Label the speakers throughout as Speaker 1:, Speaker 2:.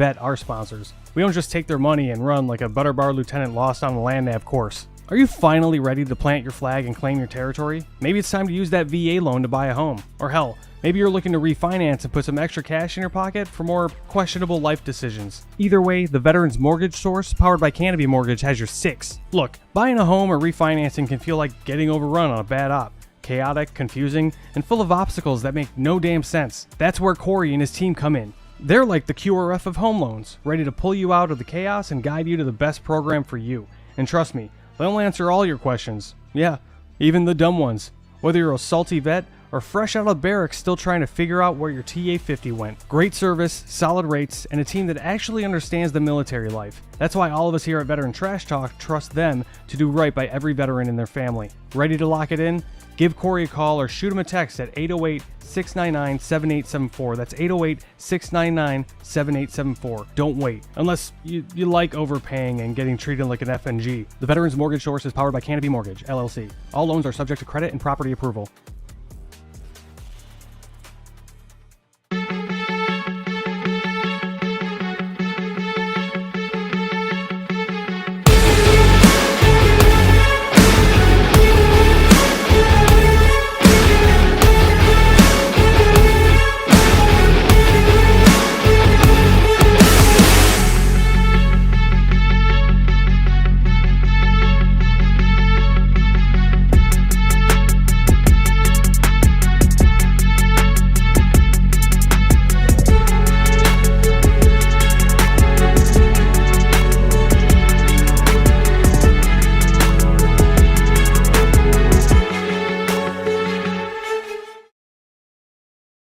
Speaker 1: VET our sponsors. We don't just take their money and run like a butter bar lieutenant lost on a land nav course. Are you finally ready to plant your flag and claim your territory? Maybe it's time to use that VA loan to buy a home. Or hell, maybe you're looking to refinance and put some extra cash in your pocket for more questionable life decisions. Either way, the Veterans Mortgage Source, powered by Canopy Mortgage, has your six. Look, buying a home or refinancing can feel like getting overrun on a bad op. Chaotic, confusing, and full of obstacles that make no damn sense. That's where Corey and his team come in. They're like the QRF of home loans, ready to pull you out of the chaos and guide you to the best program for you. And trust me, they'll answer all your questions. Yeah, even the dumb ones. Whether you're a salty vet or fresh out of barracks still trying to figure out where your TA-50 went. Great service, solid rates, and a team that actually understands the military life. That's why all of us here at Veteran Trash Talk trust them to do right by every veteran in their family. Ready to lock it in? Give Corey a call or shoot him a text at 808-699-7874. That's 808-699-7874. Don't wait. Unless you like overpaying and getting treated like an FNG. The Veterans Mortgage Source is powered by Canopy Mortgage, LLC. All loans are subject to credit and property approval.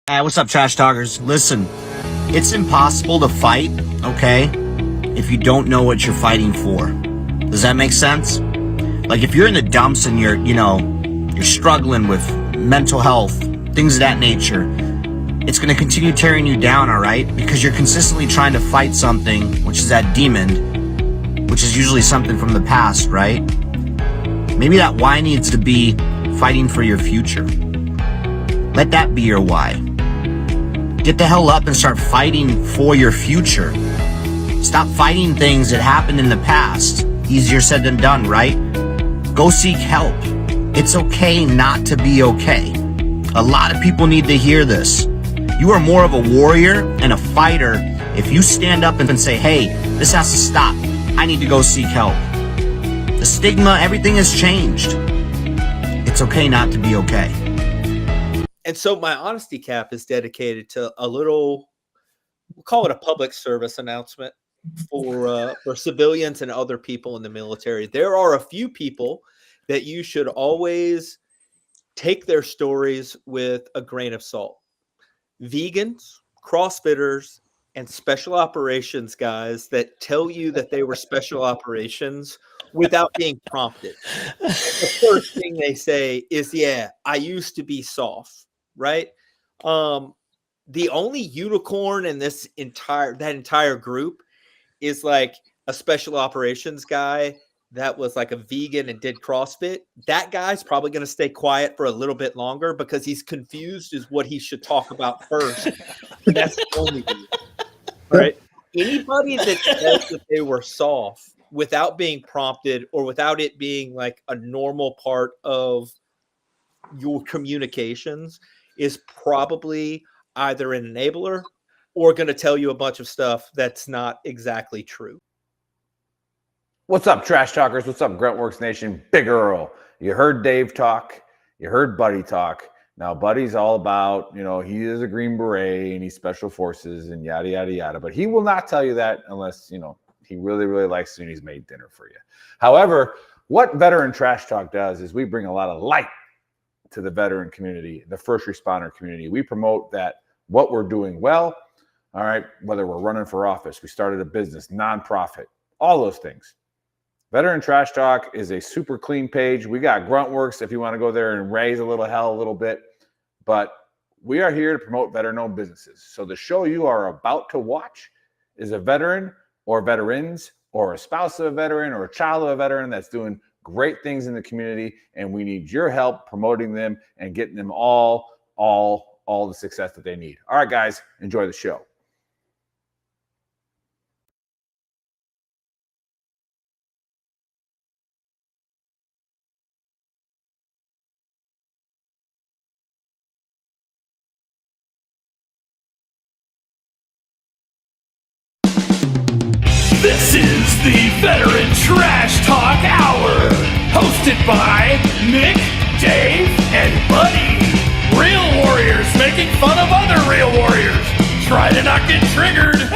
Speaker 2: Hey, what's up, Trash Talkers? Listen, it's impossible to fight, okay, if you don't know what you're fighting for. Does that make sense? Like, if you're in the dumps and you're struggling with mental health, things of that nature, it's going to continue tearing you down, all right? Because you're consistently trying to fight something, which is that demon, which is usually something from the past, right? Maybe that why needs to be fighting for your future. Let that be your why. Get the hell up and start fighting for your future. Stop fighting things that happened in the past. Easier said than done, right? Go seek help. It's okay not to be okay. A lot of people need to hear this. You are more of a warrior and a fighter if you stand up and say, hey, this has to stop. I need to go seek help. The stigma, everything has changed. It's okay not to be okay.
Speaker 3: And so my honesty cap is dedicated to a little, we'll call it a public service announcement for civilians and other people in the military. There are a few people that you should always take their stories with a grain of salt. Vegans, CrossFitters, and special operations guys that tell you that they were special operations without being prompted. The first thing they say is, yeah, I used to be soft. Right. The only unicorn in that entire group is like a special operations guy that was like a vegan and did CrossFit. That guy's probably going to stay quiet for a little bit longer because he's confused as what he should talk about first. And that's the only reason. Right. Anybody that says that they were soft without being prompted or without it being like a normal part of your communications is probably either an enabler or going to tell you a bunch of stuff that's not exactly true.
Speaker 4: What's up, Trash Talkers? What's up, Gruntworks Nation? Big Earl. You heard Dave talk. You heard Buddy talk. Now, Buddy's all about, he is a Green Beret and he's Special Forces and yada, yada, yada. But he will not tell you that unless, he really, really likes you and he's made dinner for you. However, what Veteran Trash Talk does is we bring a lot of light to the veteran community, the first responder community. We promote that what we're doing well, all right, whether we're running for office, we started a business, nonprofit, all those things. Veteran Trash Talk is a super clean page. We got Gruntworks if you want to go there and raise a little hell a little bit, but we are here to promote veteran-owned businesses. So the show you are about to watch is a veteran or veterans or a spouse of a veteran or a child of a veteran that's doing great things in the community, and we need your help promoting them and getting them all the success that they need. All right, guys, enjoy the show.
Speaker 5: This is the Veteran Trash Talk Hour, hosted by Nick, Dave, and Buddy. Real warriors making fun of other real warriors. Try to not get triggered.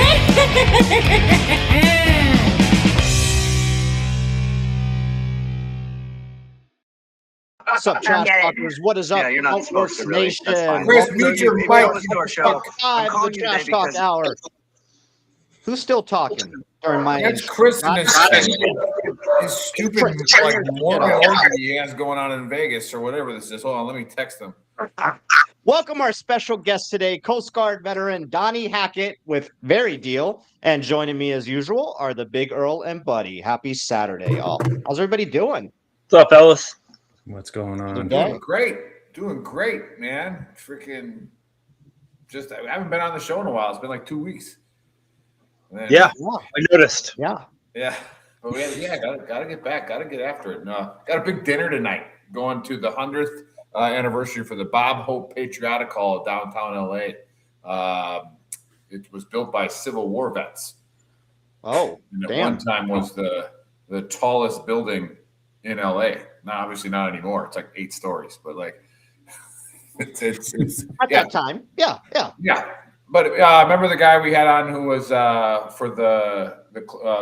Speaker 6: What's up, Trash Talkers? What is up,
Speaker 7: Yeah, you're not supposed to, really.
Speaker 6: Nation?
Speaker 7: That's fine.
Speaker 8: Chris, mute your
Speaker 7: Maybe
Speaker 8: mic.
Speaker 7: I'll listen to our show. I'm
Speaker 6: Five, the
Speaker 7: calling you
Speaker 6: Trash
Speaker 7: today
Speaker 6: Talk
Speaker 7: because
Speaker 6: Hour. Who's still talking during my?
Speaker 8: That's Chris and his stupid like Mormon orgy he has going on in Vegas or whatever this is. Hold on, let me text him.
Speaker 6: Welcome our special guest today, Coast Guard veteran Donnie Hackett with Very Deal, and joining me as usual are the Big Earl and Buddy. Happy Saturday, all. How's everybody doing?
Speaker 9: What's up, fellas?
Speaker 10: What's going on?
Speaker 6: Okay.
Speaker 8: Doing great, man. Freaking, just I haven't been on the show in a while. It's been like 2 weeks. Then,
Speaker 9: Yeah, I noticed.
Speaker 6: Yeah.
Speaker 8: But gotta get back. Gotta get after it. No, got a big dinner tonight. Going to the 100th anniversary for the Bob Hope Patriotic Hall downtown LA. It was built by Civil War vets.
Speaker 6: Oh,
Speaker 8: and at
Speaker 6: damn.
Speaker 8: one time was the tallest building in LA. Now, obviously not anymore. It's like 8 stories, but like it's
Speaker 6: At that time. Yeah.
Speaker 8: But remember the guy we had on who was for the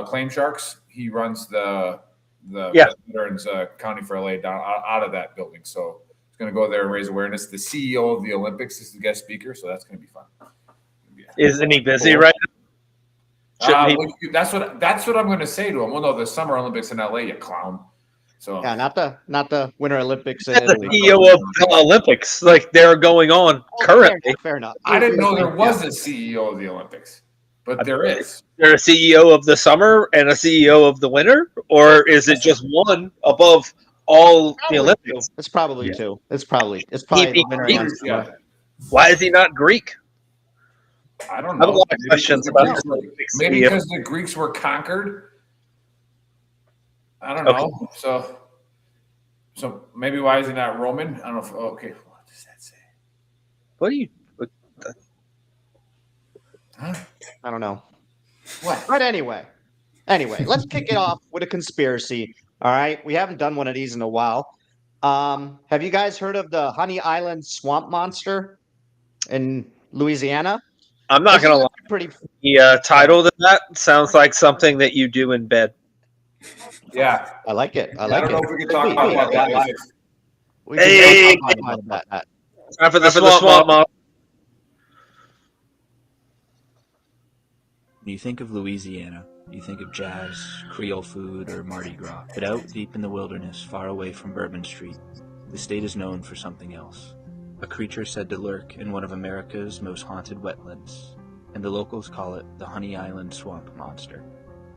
Speaker 8: Claim Sharks? He runs the Veterans County for LA down out of that building. So he's going to go there and raise awareness. The CEO of the Olympics is the guest speaker, so that's going to be fun.
Speaker 9: Isn't he busy right now?
Speaker 8: That's what I'm going to say to him. Well, no, the Summer Olympics in LA, you clown. So
Speaker 6: Yeah, not the Winter Olympics in
Speaker 9: That's the
Speaker 6: Italy.
Speaker 9: CEO of the Olympics. Like, they're going on currently.
Speaker 6: Fair enough.
Speaker 8: I didn't know there was a CEO of the Olympics, but there is.
Speaker 9: They're a CEO of the summer and a CEO of the winter? Or is it just one above all the Olympics?
Speaker 6: It's probably two. It's probably
Speaker 9: He-
Speaker 6: the winter
Speaker 9: he-
Speaker 6: and summer.
Speaker 9: Why is he not Greek?
Speaker 8: I don't
Speaker 9: I have a
Speaker 8: know.
Speaker 9: lot of questions about the Olympics.
Speaker 8: Maybe because the Greeks were conquered. I don't know. So maybe why is he not Roman? I don't know. Okay, what does that say?
Speaker 9: What do you?
Speaker 8: Huh?
Speaker 6: I don't know.
Speaker 8: What?
Speaker 6: But anyway, let's kick it off with a conspiracy. All right, we haven't done one of these in a while. Have you guys heard of the Honey Island swamp monster in Louisiana?
Speaker 9: I'm not going to lie.
Speaker 6: Pretty.
Speaker 9: The title to that sounds like something that you do in bed.
Speaker 8: Yeah,
Speaker 6: I like it. I
Speaker 8: I
Speaker 6: like
Speaker 8: don't know
Speaker 6: it.
Speaker 8: if we can talk about that.
Speaker 6: We can
Speaker 9: Hey,
Speaker 6: talk about that.
Speaker 9: Time for the swamp mob.
Speaker 11: When you think of Louisiana, you think of jazz, Creole food, or Mardi Gras. But out deep in the wilderness, far away from Bourbon Street, the state is known for something else. A creature said to lurk in one of America's most haunted wetlands, and the locals call it the Honey Island Swamp Monster.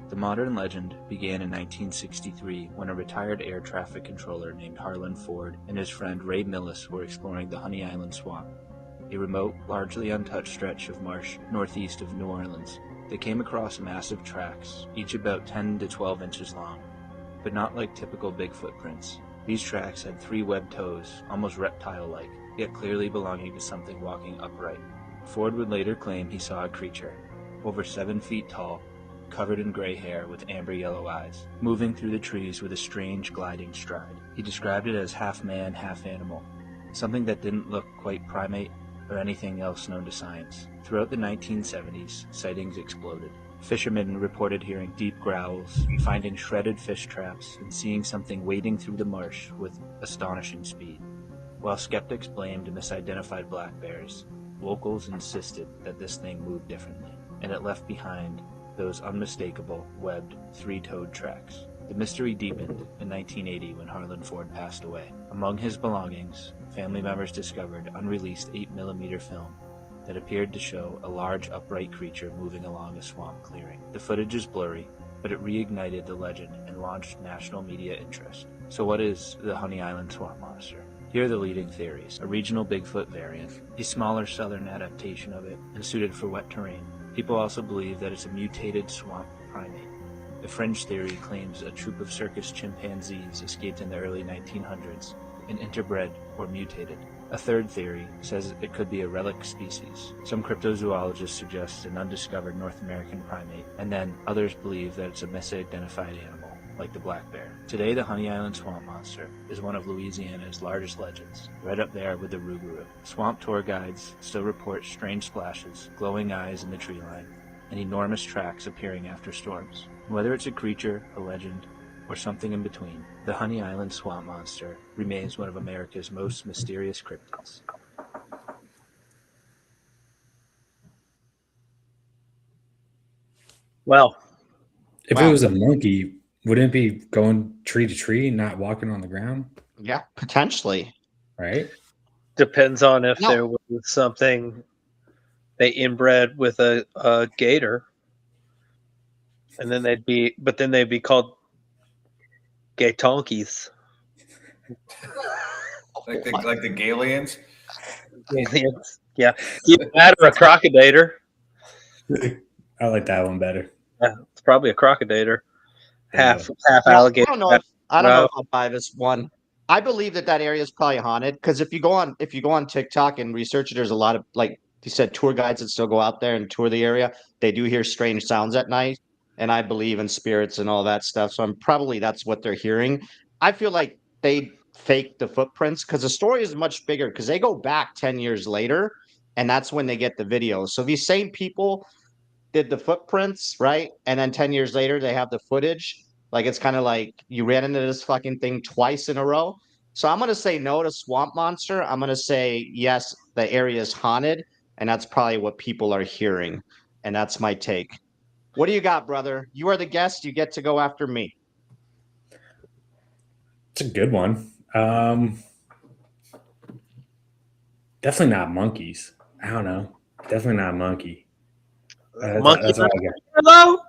Speaker 11: The modern legend began in 1963 when a retired air traffic controller named Harlan Ford and his friend Ray Millis were exploring the Honey Island Swamp, a remote, largely untouched stretch of marsh northeast of New Orleans. They came across massive tracks, each about 10 to 12 inches long, but not like typical Bigfoot prints. These tracks had 3 webbed toes, almost reptile-like, yet clearly belonging to something walking upright. Ford would later claim he saw a creature, over 7 feet tall, covered in gray hair with amber yellow eyes, moving through the trees with a strange gliding stride. He described it as half man, half animal, something that didn't look quite primate or anything else known to science. Throughout the 1970s, sightings exploded. Fishermen reported hearing deep growls, finding shredded fish traps, and seeing something wading through the marsh with astonishing speed. While skeptics blamed misidentified black bears, locals insisted that this thing moved differently, and it left behind those unmistakable, webbed, 3-toed tracks. The mystery deepened in 1980 when Harlan Ford passed away. Among his belongings, family members discovered unreleased 8mm film that appeared to show a large upright creature moving along a swamp clearing. The footage is blurry, but it reignited the legend and launched national media interest. So what is the Honey Island Swamp Monster? Here are the leading theories. A regional Bigfoot variant, a smaller southern adaptation of it, and suited for wet terrain. People also believe that it's a mutated swamp primate. The fringe theory claims a troop of circus chimpanzees escaped in the early 1900s and interbred or mutated. A third theory says it could be a relic species. Some cryptozoologists suggest an undiscovered North American primate, and then others believe that it's a misidentified animal, like the black bear. Today, the Honey Island swamp monster is one of Louisiana's largest legends, right up there with the rougarou. Swamp tour guides still report strange splashes, glowing eyes in the tree line, and enormous tracks appearing after storms. Whether it's a creature, a legend, or something in between, the Honey Island swamp monster remains one of America's most mysterious cryptids.
Speaker 9: Well,
Speaker 7: If
Speaker 6: Wow.
Speaker 7: it was a monkey, wouldn't it be going tree to tree, not walking on the ground?
Speaker 6: Yeah, potentially.
Speaker 7: Right?
Speaker 9: depends on if
Speaker 6: No.
Speaker 9: there was something they inbred with a gator, and then they'd be called gay tonkeys.
Speaker 8: Like the Galians.
Speaker 9: Aliens. Yeah, either that or a crocodiler.
Speaker 7: I like that one better.
Speaker 9: Yeah, it's probably a crocodiler, half
Speaker 6: Well,
Speaker 9: alligator.
Speaker 6: I don't know if I'll buy this one. I believe that area is probably haunted because if you go on TikTok and research it, there's a lot of, like you said, tour guides that still go out there and tour the area. They do hear strange sounds at night, and I believe in spirits and all that stuff. So that's what they're hearing. I feel like they fake the footprints because the story is much bigger because they go back 10 years later, and that's when they get the video. So these same people did the footprints, right? And then 10 years later, they have the footage. Like, it's kind of like you ran into this fucking thing twice in a row. So I'm going to say no to Swamp Monster. I'm going to say yes, the area is haunted. And that's probably what people are hearing. And that's my take. What do you got, brother? You are the guest. You get to go after me.
Speaker 7: It's a good one. Definitely not monkeys. I don't know. Definitely not a monkey.
Speaker 9: Monkey
Speaker 7: That's all I got.
Speaker 9: though?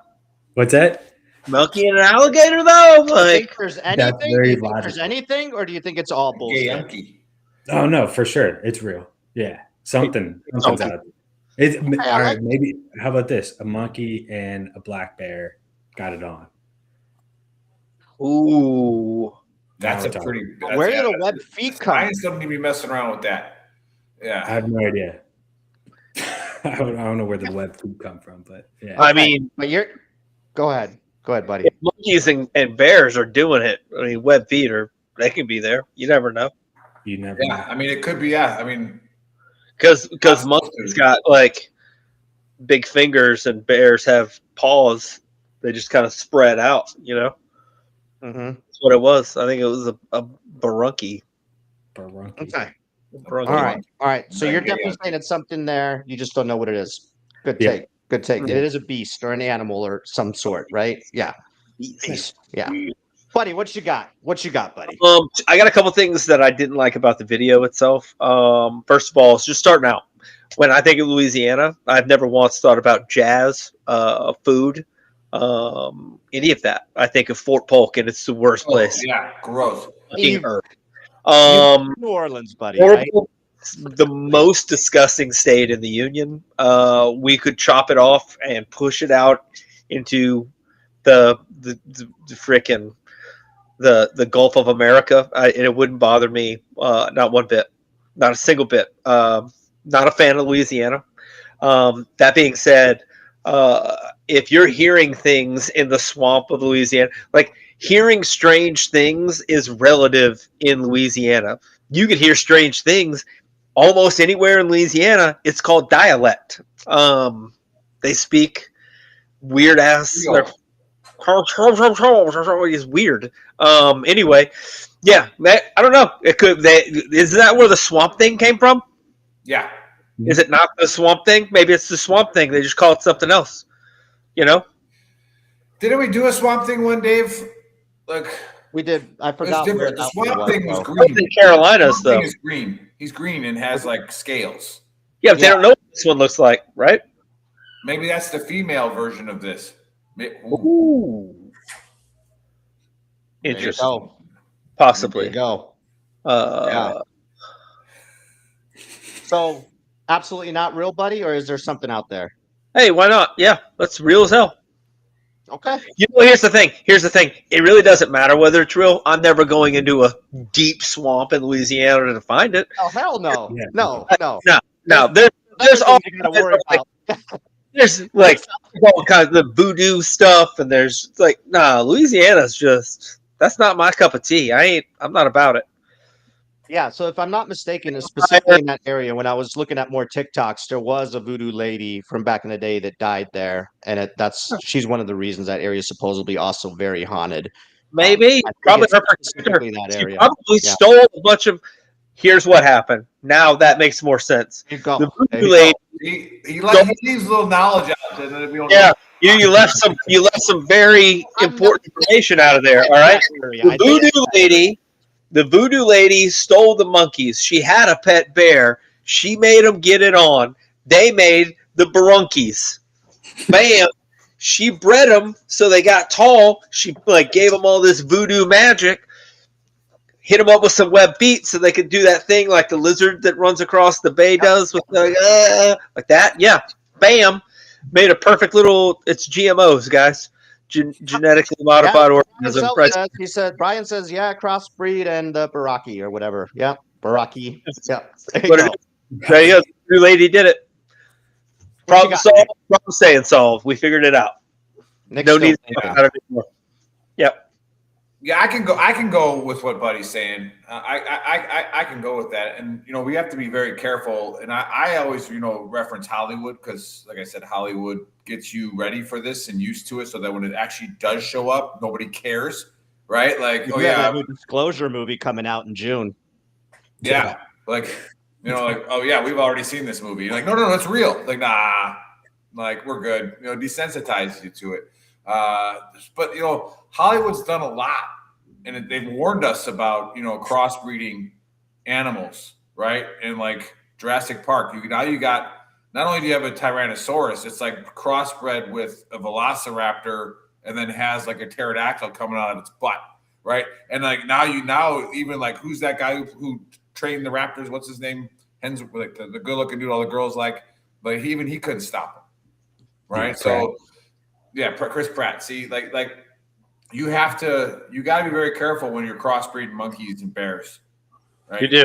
Speaker 7: What's that?
Speaker 9: Monkey and an alligator though?
Speaker 6: Do you
Speaker 9: Like,
Speaker 6: think there's anything? Do
Speaker 7: very
Speaker 6: you think there's
Speaker 7: logical.
Speaker 6: anything? Or do you think it's all
Speaker 8: Gay
Speaker 6: bullshit?
Speaker 8: Yankee.
Speaker 7: Oh no, for sure. It's real. Yeah. Something's out there. All right, maybe how about this? A monkey and a black bear got it on.
Speaker 9: ooh.
Speaker 8: That's a
Speaker 7: Now we're
Speaker 8: pretty.
Speaker 6: Where did the web feet come?
Speaker 8: Science doesn't need to be messing around with that.
Speaker 7: I
Speaker 8: Yeah.
Speaker 7: have no idea. I don't know where the web food come from, but yeah.
Speaker 9: I mean,
Speaker 6: But go ahead. Go ahead, buddy.
Speaker 9: if monkeys and bears are doing it, I mean, web feet they can be there. You never know.
Speaker 7: You never
Speaker 8: Yeah.
Speaker 7: know.
Speaker 8: I mean, it could be. Yeah. I mean,
Speaker 9: Because monkeys got like big fingers and bears have paws. They just kind of spread out,
Speaker 6: Mm-hmm.
Speaker 9: That's what it was. I think it was a barunky.
Speaker 7: Barunky.
Speaker 6: Okay.
Speaker 9: Barunky.
Speaker 6: All right. So
Speaker 8: Yeah,
Speaker 6: you're
Speaker 8: yeah,
Speaker 6: definitely
Speaker 8: yeah.
Speaker 6: saying it's something there. You just don't know what it is. Good
Speaker 7: Yeah.
Speaker 6: take. Good take.
Speaker 7: Yeah.
Speaker 6: It is a beast or an animal or some sort, right? Yeah. Beast. Yeah. Buddy, what you got? What you got, buddy?
Speaker 9: I got a couple things that I didn't like about the video itself. First of all, it's just starting out. When I think of Louisiana, I've never once thought about jazz, food, any of that. I think of Fort Polk, and it's the worst place.
Speaker 8: yeah. Gross.
Speaker 9: Fucking earth.
Speaker 6: New Orleans, buddy. Right?
Speaker 9: Horrible. The most disgusting state in the union. We could chop it off and push it out into the frickin' the Gulf of America, and it wouldn't bother me not one bit, not a single bit. Not a fan of Louisiana. That being said, if you're hearing things in the swamp of Louisiana, like hearing strange things is relative in Louisiana. You could hear strange things almost anywhere in Louisiana. It's called dialect. They speak weird ass. It's weird. Anyway, yeah, I don't know. It could. Is that where the swamp thing came from?
Speaker 8: Yeah.
Speaker 9: Is it not the swamp thing? Maybe it's the swamp thing. They just call it something else.
Speaker 8: Didn't we do a swamp thing one, Dave? Like,
Speaker 6: We did. I
Speaker 8: it was
Speaker 6: forgot where
Speaker 8: different. The
Speaker 6: that
Speaker 8: swamp
Speaker 6: was,
Speaker 8: thing was
Speaker 6: though.
Speaker 9: It's in
Speaker 8: green.
Speaker 9: Carolinas,
Speaker 8: Swamp
Speaker 9: though.
Speaker 8: thing is green. He's green and has like scales.
Speaker 9: Yeah, but they
Speaker 6: Yeah.
Speaker 9: don't know what this one looks like, right?
Speaker 8: Maybe that's the female version of this. Ooh.
Speaker 9: Ooh.
Speaker 6: There you
Speaker 9: Interesting.
Speaker 6: go. There
Speaker 9: Possibly.
Speaker 6: you go.
Speaker 9: Yeah.
Speaker 6: So, absolutely not real, buddy, or is there something out there?
Speaker 9: Hey, why not? Yeah, that's real as hell.
Speaker 6: Okay.
Speaker 9: Here's the thing. It really doesn't matter whether it's real. I'm never going into a deep swamp in Louisiana to find it.
Speaker 6: Oh hell no,
Speaker 7: Yeah.
Speaker 6: no.
Speaker 9: No. There's all
Speaker 6: you gotta worry about.
Speaker 9: there's like all kinds of voodoo stuff, and there's like Louisiana's just that's not my cup of tea. I'm not about it.
Speaker 6: Yeah, so if I'm not mistaken, specifically in that area, when I was looking at more TikToks, there was a voodoo lady from back in the day that died there, and she's one of the reasons that area is supposedly also very haunted.
Speaker 9: Maybe
Speaker 6: I think
Speaker 9: probably
Speaker 6: it's
Speaker 9: her protector.
Speaker 6: specifically that
Speaker 9: She
Speaker 6: area.
Speaker 9: probably
Speaker 6: Yeah.
Speaker 9: stole a bunch of. Here's what happened. Now that makes more sense.
Speaker 6: There you go.
Speaker 9: The
Speaker 6: There
Speaker 9: voodoo
Speaker 6: you
Speaker 9: lady.
Speaker 8: He leaves a little knowledge out there that we don't
Speaker 9: Yeah,
Speaker 8: know.
Speaker 9: you left some very important information out of there. All right. The voodoo lady stole the monkeys. She had a pet bear. She made them get it on. They made the barunkies. Bam. She bred them so they got tall. She gave them all this voodoo magic. Hit them up with some web feet so they could do that thing like the lizard that runs across the bay does with like that. Yeah. Bam. Made a perfect little. It's GMOs, guys. Genetically modified organism. Right.
Speaker 6: He said, Brian says, yeah, crossbreed and Baraki or whatever. Yeah, Baraki. Yeah.
Speaker 9: There you go. The lady did it. Problem solved. Problem saying solved. We figured it out. No need to talk about it anymore. Yep.
Speaker 8: Yeah, I can go with what Buddy's saying. I can go with that, and we have to be very careful. And I always reference Hollywood because, like I said, Hollywood gets you ready for this and used to it, so that when it actually does show up, nobody cares, right? Like,
Speaker 6: that new Disclosure movie coming out in June.
Speaker 8: Yeah, like oh yeah, we've already seen this movie. You're like, no, it's real. Like, nah, like we're good. Desensitize you to it. But Hollywood's done a lot, and they've warned us about crossbreeding animals, right? And like Jurassic Park, you got not only do you have a Tyrannosaurus, it's like crossbred with a Velociraptor, and then has like a pterodactyl coming out of its butt, right? And like now even like who's that guy who trained the raptors? What's his name? Hens, like the good-looking dude. All the girls like he couldn't stop him, right?
Speaker 7: Yeah,
Speaker 8: so. Yeah, Chris Pratt. See, like you got to be very careful when you're crossbreeding monkeys and bears. Right?
Speaker 9: You do,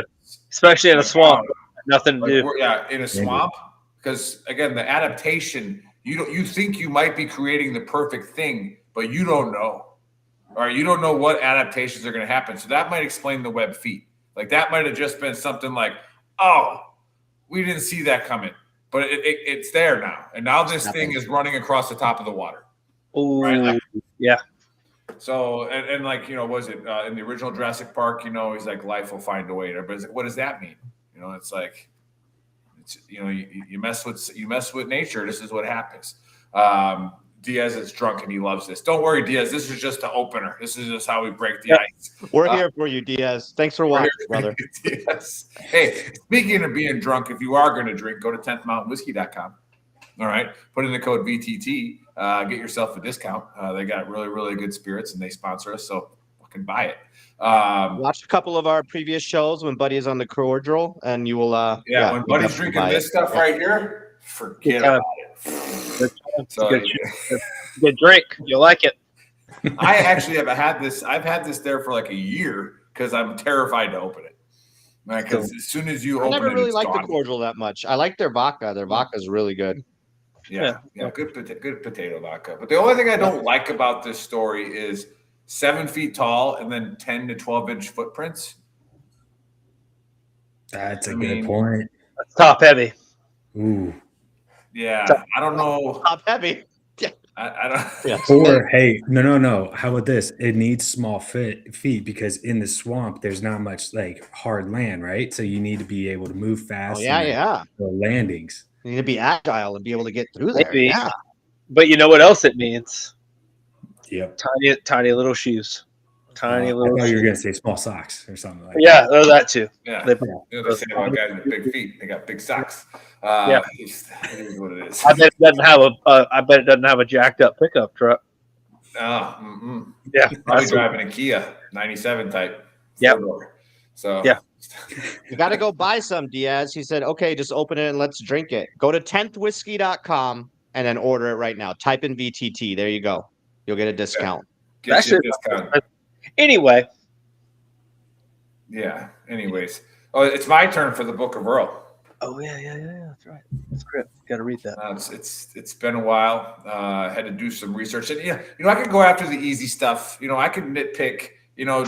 Speaker 9: especially in a swamp. Nothing to do.
Speaker 8: Yeah, in a swamp, because again, the adaptation. You think you might be creating the perfect thing, but you don't know. All right, you don't know what adaptations are going to happen. So that might explain the web feet. Like that might have just been something like, oh, we didn't see that coming. But it's there now. And now this thing is running across the top of the water.
Speaker 9: Oh,
Speaker 8: right?
Speaker 9: Yeah.
Speaker 8: So, and like, was it in the original Jurassic Park, he's like, life will find a way. And everybody's like, what does that mean? It's like, you mess with nature. This is what happens. Diaz is drunk and he loves this. Don't worry, Diaz. This is just the opener. This is just how we break the ice.
Speaker 6: We're here for you, Diaz. Thanks for watching, brother.
Speaker 8: Yes. Hey, speaking of being drunk, if you are going to drink, go to 10thmountainwhiskey.com. All right. Put in the code VTT. Get yourself a discount. They got really, really good spirits and they sponsor us. So fucking buy it.
Speaker 6: Watch a couple of our previous shows when Buddy is on the cordial and you will.
Speaker 8: When Buddy's drinking this stuff right here, forget about it. So,
Speaker 9: good drink. You'll like it.
Speaker 8: I actually have had this. I've had this there for like a year because I'm terrified to open it. Because as soon as you open it,
Speaker 6: I never really liked
Speaker 8: gone.
Speaker 6: the cordial that much. I like their vodka. Their vodka is really good.
Speaker 8: Yeah, good potato vodka. But the only thing I don't like about this story is 7 feet tall and then 10 to 12-inch footprints.
Speaker 7: That's a good point.
Speaker 9: That's top heavy.
Speaker 7: Ooh.
Speaker 8: Yeah, I don't know.
Speaker 6: Top heavy. Yeah.
Speaker 8: I don't.
Speaker 6: Yeah.
Speaker 7: Or hey, no. How about this? It needs small feet because in the swamp there's not much like hard land, right? So you need to be able to move fast.
Speaker 6: Oh, yeah.
Speaker 7: The landings.
Speaker 6: You need to be agile and be able to get through there.
Speaker 9: Maybe.
Speaker 6: Yeah.
Speaker 9: But you know what else it means?
Speaker 7: Yep.
Speaker 9: Tiny little shoes. Tiny little.
Speaker 7: I thought you were gonna say small socks or something like
Speaker 9: that. Yeah, that too.
Speaker 8: Yeah. They say about guys with big feet. They got big socks. It is what it is.
Speaker 9: I bet it doesn't have a jacked up pickup truck.
Speaker 8: Yeah, probably driving a Kia 97 type.
Speaker 9: Yeah.
Speaker 8: So
Speaker 9: yeah,
Speaker 6: you got to go buy some, Diaz. He said, "Okay, just open it and let's drink it." Go to 10thwhiskey.com and then order it right now. Type in VTT. There you go. You'll get a discount.
Speaker 8: Get you a discount.
Speaker 9: Anyway.
Speaker 8: Yeah. Anyways. Oh, it's my turn for the Book of Earl.
Speaker 9: Oh yeah. That's right. That's great. Got to read that.
Speaker 8: It's been a while. Had to do some research, and I could go after the easy stuff. I could nitpick.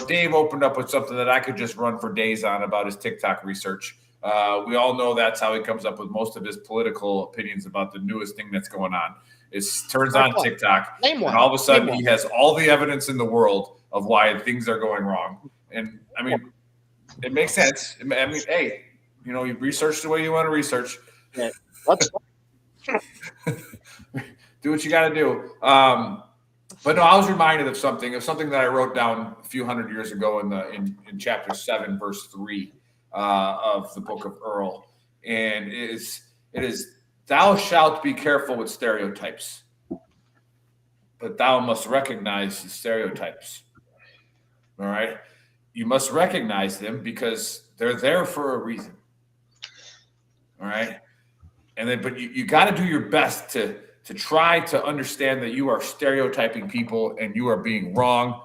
Speaker 8: Dave opened up with something that I could just run for days on about his TikTok research. We all know that's how he comes up with most of his political opinions about the newest thing that's going on. It turns on TikTok, and all of a sudden he has all the evidence in the world of why things are going wrong. And I mean, it makes sense. I mean, hey, you research the way you want to research.
Speaker 6: Yeah.
Speaker 8: Do what you got to do. But no, I was reminded of something that I wrote down a few hundred years ago in chapter 7, verse 3 of the Book of Earl, and it is thou shalt be careful with stereotypes, but thou must recognize the stereotypes. All right, you must recognize them because they're there for a reason. All right, and then but you got to do your best to try to understand that you are stereotyping people and you are being wrong.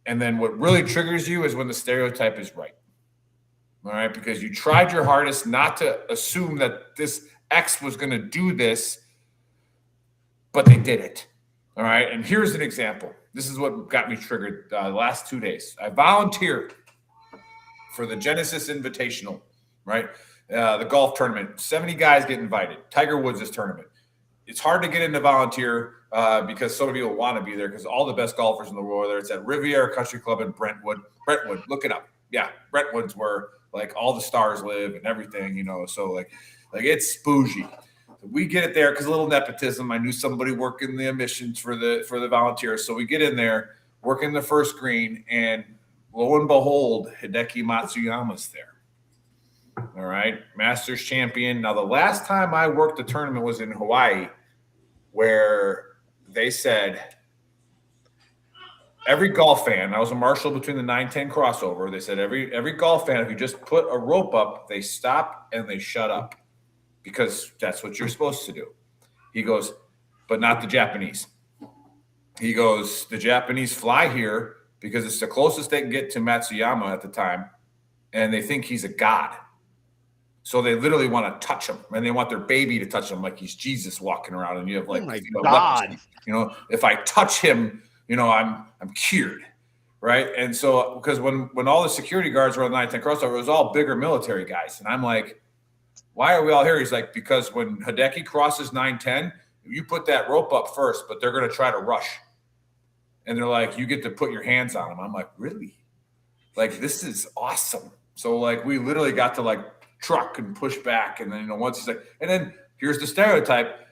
Speaker 8: And then what really triggers you is when the stereotype is right. All right, because you tried your hardest not to assume that this X was going to do this, but they did it. All right, and here's an example. This is what got me triggered the last 2 days. I volunteered for the Genesis Invitational, right? The golf tournament. 70 guys get invited. Tiger Woods' tournament. It's hard to get into volunteer because so many people want to be there because all the best golfers in the world are there. It's at Riviera Country Club in Brentwood. Look it up. Yeah, Brentwood's where like all the stars live and everything, So like it's bougie. We get it there because a little nepotism. I knew somebody working the admissions for the volunteers, so we get in there, working the first green, and lo and behold, Hideki Matsuyama's there. All right, Masters champion. Now, the last time I worked the tournament was in Hawaii, where they said every golf fan, I was a marshal between the 9-10 crossover. They said every golf fan, if you just put a rope up, they stop and they shut up because that's what you're supposed to do. He goes, but not the Japanese. He goes, the Japanese fly here because it's the closest they can get to Matsuyama at the time, and they think he's a god. So they literally want to touch him, and they want their baby to touch him like he's Jesus walking around. And you have like,
Speaker 6: God.
Speaker 8: Leprosy. If I touch him, I'm cured, right? And so because when all the security guards were on the 9-10 crossover, it was all bigger military guys, and I'm like, why are we all here? He's like, because when Hideki crosses 9-10, you put that rope up first, but they're going to try to rush, and they're like, you get to put your hands on him. I'm like, really? Like, this is awesome. So like we literally got to like truck and push back, and then once he's like, and then here's the stereotype: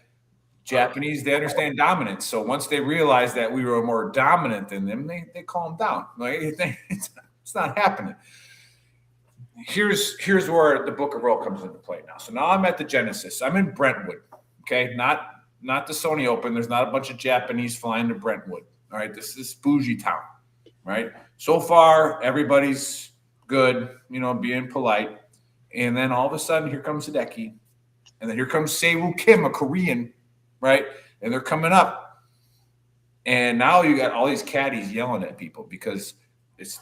Speaker 8: Japanese, they understand dominance. So once they realized that we were more dominant than them, they calmed down. Like it's not happening. Here's where the Book of Earl comes into play now. So now I'm at the Genesis. I'm in Brentwood. Okay, not the Sony Open. There's not a bunch of Japanese flying to Brentwood. All right, this is bougie town. Right. So far, everybody's good. Being polite. And then all of a sudden, here comes Hideki. And then here comes Se-Woo Kim, a Korean, right? And they're coming up. And now you got all these caddies yelling at people because it's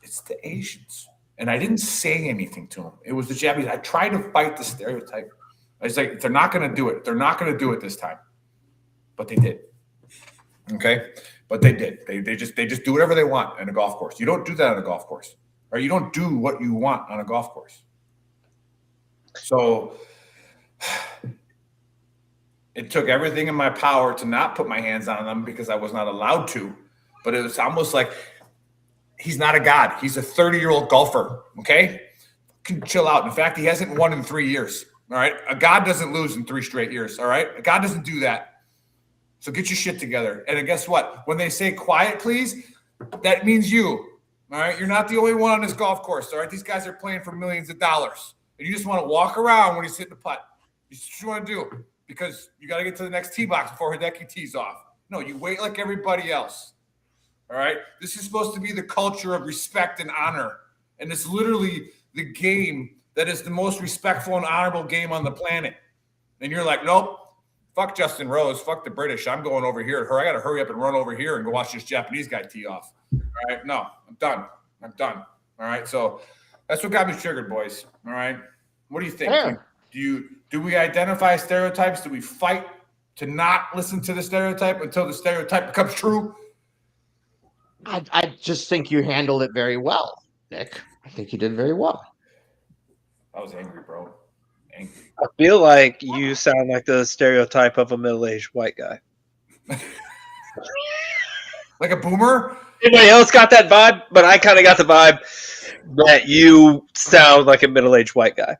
Speaker 8: the Asians. And I didn't say anything to them. It was the Japanese. I tried to fight the stereotype. I was like, they're not going to do it. They're not going to do it this time. But they did. Okay? But they did. They just do whatever they want on a golf course. You don't do that on a golf course. Or you don't do what you want on a golf course. So it took everything in my power to not put my hands on them because I was not allowed to. But it was almost like he's not a god. He's a 30-year-old golfer, okay? Can chill out. In fact, he hasn't won in 3 years, all right? A god doesn't lose in 3 straight years, all right? A god doesn't do that. So get your shit together. And guess what? When they say quiet, please, that means you, all right? You're not the only one on this golf course, all right? These guys are playing for millions of dollars. And you just want to walk around when he's hitting the putt. That's what you want to do because you got to get to the next tee box before Hideki tees off. No, you wait like everybody else. All right? This is supposed to be the culture of respect and honor. And it's literally the game that is the most respectful and honorable game on the planet. And you're like, nope. fuck Justin Rose, fuck the British. I'm going over here. I got to hurry up and run over here and go watch this Japanese guy tee off. All right, no, I'm done. All right, so that's what got me triggered, boys. All right, what do you think?
Speaker 6: Yeah.
Speaker 8: Do we identify stereotypes? Do we fight to not listen to the stereotype until the stereotype becomes true?
Speaker 6: I just think you handled it very well, Nick. I think you did very well.
Speaker 8: I was angry, bro. Angry.
Speaker 9: I feel like you sound like the stereotype of a middle-aged white guy.
Speaker 8: Like a boomer?
Speaker 9: Anybody else got that vibe? But I kind of got the vibe that you sound like a middle-aged white guy.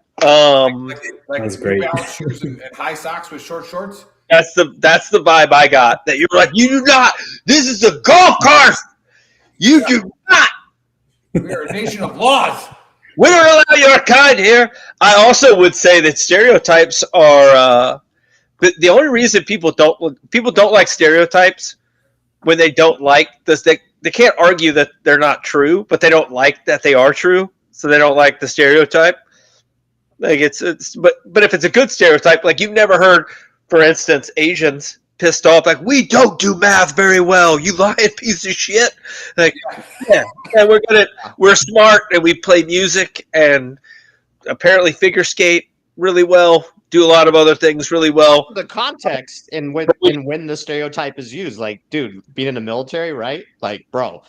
Speaker 8: Like
Speaker 7: That's great.
Speaker 8: shoes and high socks with short shorts?
Speaker 9: That's the vibe I got. That you were like, you do not. This is a golf course. You do not.
Speaker 8: We are a nation of laws.
Speaker 9: We don't allow your kind here. I also would say that stereotypes are the only reason people don't like stereotypes when they don't like this. They can't argue that they're not true, but they don't like that they are true, so they don't like the stereotype. Like but if it's a good stereotype, like you've never heard, for instance, Asians pissed off like, we don't do math very well, you lying piece of shit. Like, yeah, we're smart and we play music and apparently figure skate really well, do a lot of other things really well.
Speaker 6: The context in when the stereotype is used, like, dude, being in the military, right? Like, bro,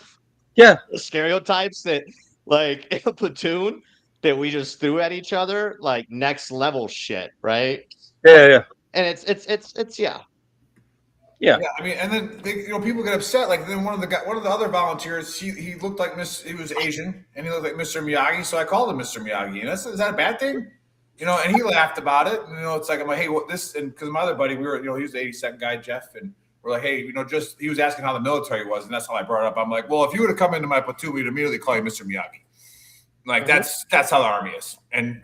Speaker 9: yeah,
Speaker 6: the stereotypes that, like, in a platoon that we just threw at each other, like, next level shit, right?
Speaker 9: Yeah.
Speaker 6: And it's yeah.
Speaker 9: Yeah,
Speaker 8: I mean, and then people get upset. Like then one of the other volunteers, he looked like he was Asian, and he looked like Mr. Miyagi. So I called him Mr. Miyagi, and is that a bad thing? And he laughed about it. And, it's like I'm like, hey, what this? And because my other buddy, he was the 82nd guy, Jeff, and we're like, hey, he was asking how the military was, and that's how I brought it up. I'm like, well, if you would have come into my platoon, we'd immediately call you Mr. Miyagi. Like that's how the Army is, and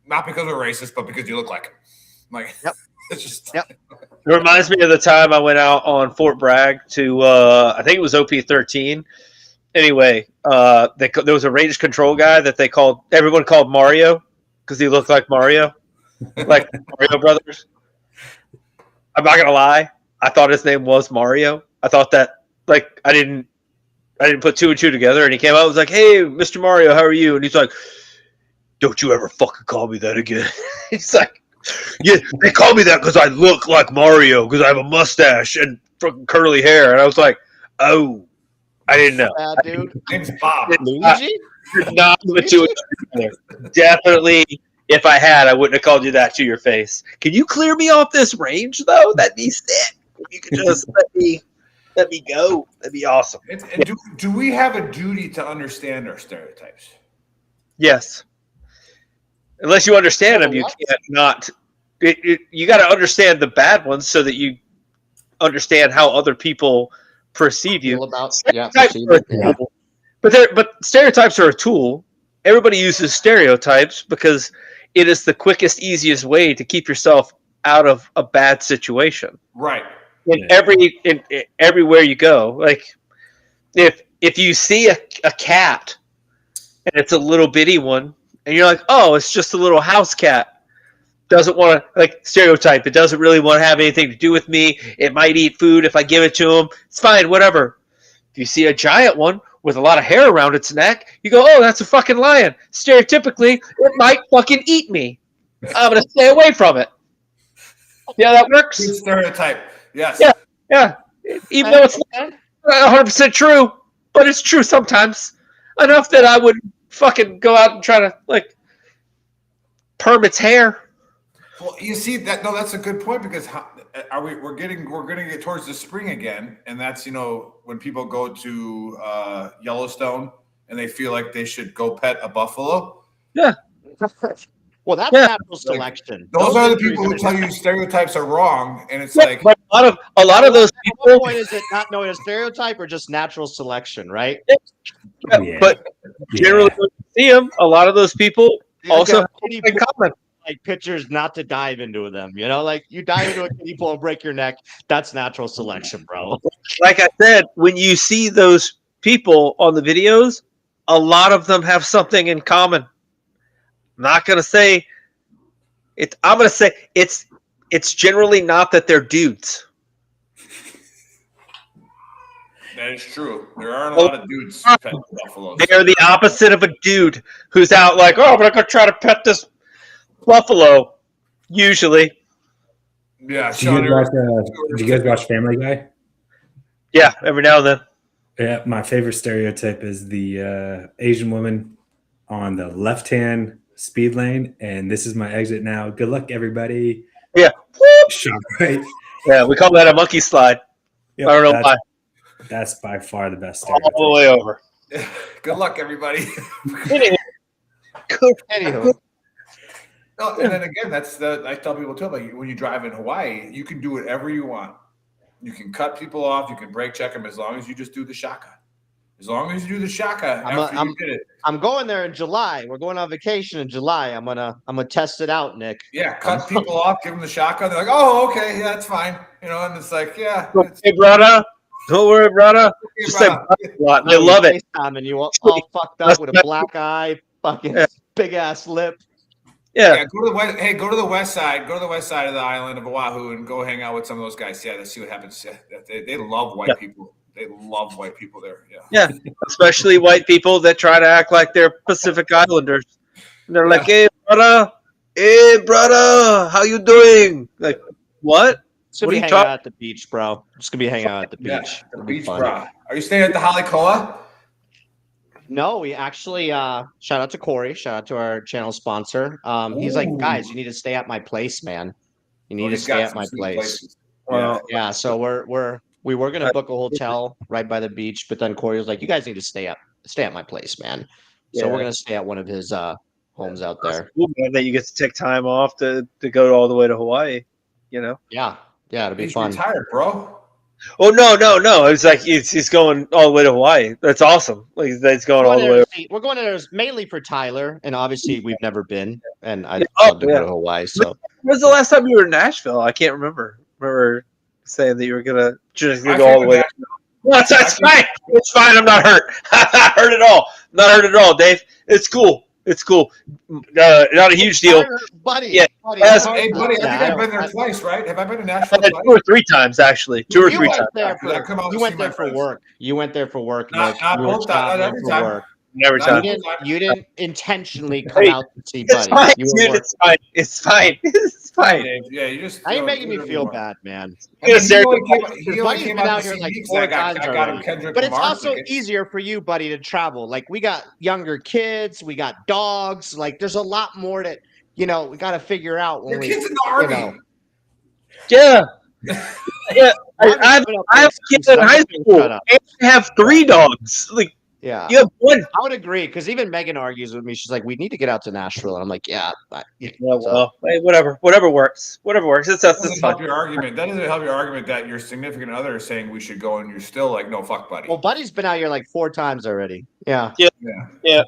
Speaker 8: not because we're racist, but because you look like him. Like, it's just.
Speaker 6: Yep.
Speaker 9: It reminds me of the time I went out on Fort Bragg to, I think it was OP-13. Anyway, there was a range control guy that everyone called Mario because he looked like Mario, like Mario Brothers. I'm not gonna lie, I thought his name was Mario. I thought that, like, I didn't put two and two together. And he came out and was like, "Hey, Mr. Mario, how are you?" And he's like, "Don't you ever fucking call me that again." He's like, "Yeah, they call me that because I look like Mario because I have a mustache and fucking curly hair." And I was like, "Oh, I didn't know."
Speaker 6: Dude.
Speaker 8: Name's Bob.
Speaker 6: Luigi?
Speaker 9: Not put two and two together. Definitely, if I had, I wouldn't have called you that to your face. Can you clear me off this range though? That'd be sick. If you could just let me go. That'd be awesome.
Speaker 8: And do we have a duty to understand our stereotypes?
Speaker 9: Yes. Unless you understand them, you can't not. You got to understand the bad ones so that you understand how other people perceive you. But stereotypes are a tool. Everybody uses stereotypes because it is the quickest, easiest way to keep yourself out of a bad situation.
Speaker 8: Right.
Speaker 9: Everywhere you go, like if you see a cat and it's a little bitty one, and you're like, oh, it's just a little house cat. Doesn't want to, like, stereotype. It doesn't really want to have anything to do with me. It might eat food if I give it to him. It's fine, whatever. If you see a giant one with a lot of hair around its neck, you go, oh, that's a fucking lion. Stereotypically, it might fucking eat me. I'm going to stay away from it. Yeah, that works.
Speaker 8: Good stereotype. Yes.
Speaker 9: Yeah. Even though it's not 100% true, but it's true sometimes. Enough that I would fucking go out and try to, like, perm its hair.
Speaker 8: Well, you see that. No, that's a good point because we're going to get towards the spring again, and that's when people go to Yellowstone and they feel like they should go pet a buffalo.
Speaker 9: Yeah.
Speaker 6: Well, that's natural selection.
Speaker 8: Those are the people who tell you stereotypes are wrong, and it's like
Speaker 9: but a lot of those people.
Speaker 6: What point is it not knowing a stereotype or just natural selection, right?
Speaker 9: Yeah. But generally, when you see them, a lot of those people also have in common.
Speaker 6: Like pictures, not to dive into them. Like you dive into a kiddie pool and break your neck. That's natural selection, bro.
Speaker 9: Like I said, when you see those people on the videos, a lot of them have something in common. I'm not going to say it. I'm going to say it's it's generally not that they're dudes.
Speaker 8: That is true. There aren't a lot of dudes petting buffaloes.
Speaker 9: They are the opposite of a dude who's out like, oh, I'm going to try to pet this buffalo, usually.
Speaker 8: Yeah,
Speaker 7: Do you guys watch Family Guy?
Speaker 9: Yeah, every now and then.
Speaker 7: Yeah, my favorite stereotype is the Asian woman on the left-hand speed lane, and this is my exit now. Good luck, everybody.
Speaker 9: Yeah.
Speaker 7: Shot right.
Speaker 9: Yeah, we call that a monkey slide.
Speaker 7: Yep,
Speaker 9: I don't know why.
Speaker 7: That's by far the best
Speaker 9: All
Speaker 7: stereotype.
Speaker 9: the way over.
Speaker 8: Good luck, everybody.
Speaker 6: Anywho.
Speaker 8: No, and then again, I tell people too, like when you drive in Hawaii, you can do whatever you want. You can cut people off, you can brake check them as long as you just do the shaka. As long as you do the shaka, you did it.
Speaker 6: I'm going there in July. We're going on vacation in July. I'm gonna test it out, Nick.
Speaker 8: Yeah, cut people off, give them the shaka. They're like, oh, okay, yeah, that's fine. You know, and it's like, yeah.
Speaker 9: Hey, brother. Don't worry, brother. Just say a lot. They love it.
Speaker 6: And you all fucked up with a black eye, fucking big ass lip.
Speaker 9: Yeah.
Speaker 8: Go to the west. Hey, go to the west side. Go to the west side of the island of Oahu and go hang out with some of those guys. Yeah, let's see what happens. Yeah, they love white people. They love white people there.
Speaker 9: Yeah, especially white people that try to act like they're Pacific Islanders. And they're like, hey, brother, how you doing? Like, what?
Speaker 6: Just gonna be hanging out at the beach, bro. Just gonna be hanging out at the beach.
Speaker 8: Yeah, the beach, bro. Are you staying at the Halikoa?
Speaker 6: No, we actually shout out to Corey, shout out to our channel sponsor. He's like, guys, you need to stay at my place, man. You need to stay at my place. Yeah, so we were gonna book a hotel right by the beach, but then Corey was like, you guys need to stay at my place, man. So we're gonna stay at one of his homes out there.
Speaker 9: Cool, man, that you get to take time off to go all the way to Hawaii, you know?
Speaker 6: Yeah, it'll be fun.
Speaker 8: He's retired, bro.
Speaker 9: Oh no! It's like he's going all the way to Hawaii. That's awesome. Like he's going all the way.
Speaker 6: We're going there mainly for Tyler, and obviously we've never been, and I'd love to go to Hawaii. So,
Speaker 9: when was the last time you were in Nashville? I can't remember. Remember saying that you were gonna just go all the way. That's fine. It's fine. I'm not hurt. I'm not hurt at all. Not hurt at all, Dave. It's cool. It's cool. Not a huge deal.
Speaker 6: Buddy.
Speaker 9: Yeah.
Speaker 8: Hey, buddy, I think I've been there twice, right? Have I been to Nashville twice?
Speaker 9: 2 or 3 times, actually. 2 or 3 times.
Speaker 6: You went there for work. You went there for work.
Speaker 8: Not every time.
Speaker 9: Every time.
Speaker 6: You didn't intentionally come out to see Buddy.
Speaker 9: It's fine. It's fine. It's fine.
Speaker 8: Yeah, you just.
Speaker 6: Now you're making me feel bad, man.
Speaker 8: He only came out
Speaker 6: here like
Speaker 8: to
Speaker 6: 4 times already.
Speaker 8: Kendrick
Speaker 6: But it's
Speaker 8: Lamar
Speaker 6: also
Speaker 8: tickets.
Speaker 6: easier for you, buddy, to travel. Like we got younger kids, we got dogs. Like there's a lot more that we got to figure out when
Speaker 8: Your kid's in the army.
Speaker 9: Yeah. Yeah. I have kids in high school. And I have 3 dogs. Like.
Speaker 6: Yeah,
Speaker 9: you have 1.
Speaker 6: I would agree because even Megan argues with me. She's like, "We need to get out to Nashville," and I'm like, "Yeah,
Speaker 9: well, hey, whatever works. Whatever works. It's
Speaker 8: That doesn't help your argument. That doesn't help your argument that your significant other is saying we should go, and you're still like, no, fuck, Buddy.
Speaker 6: Well, Buddy's been out here like 4 times already. Yeah,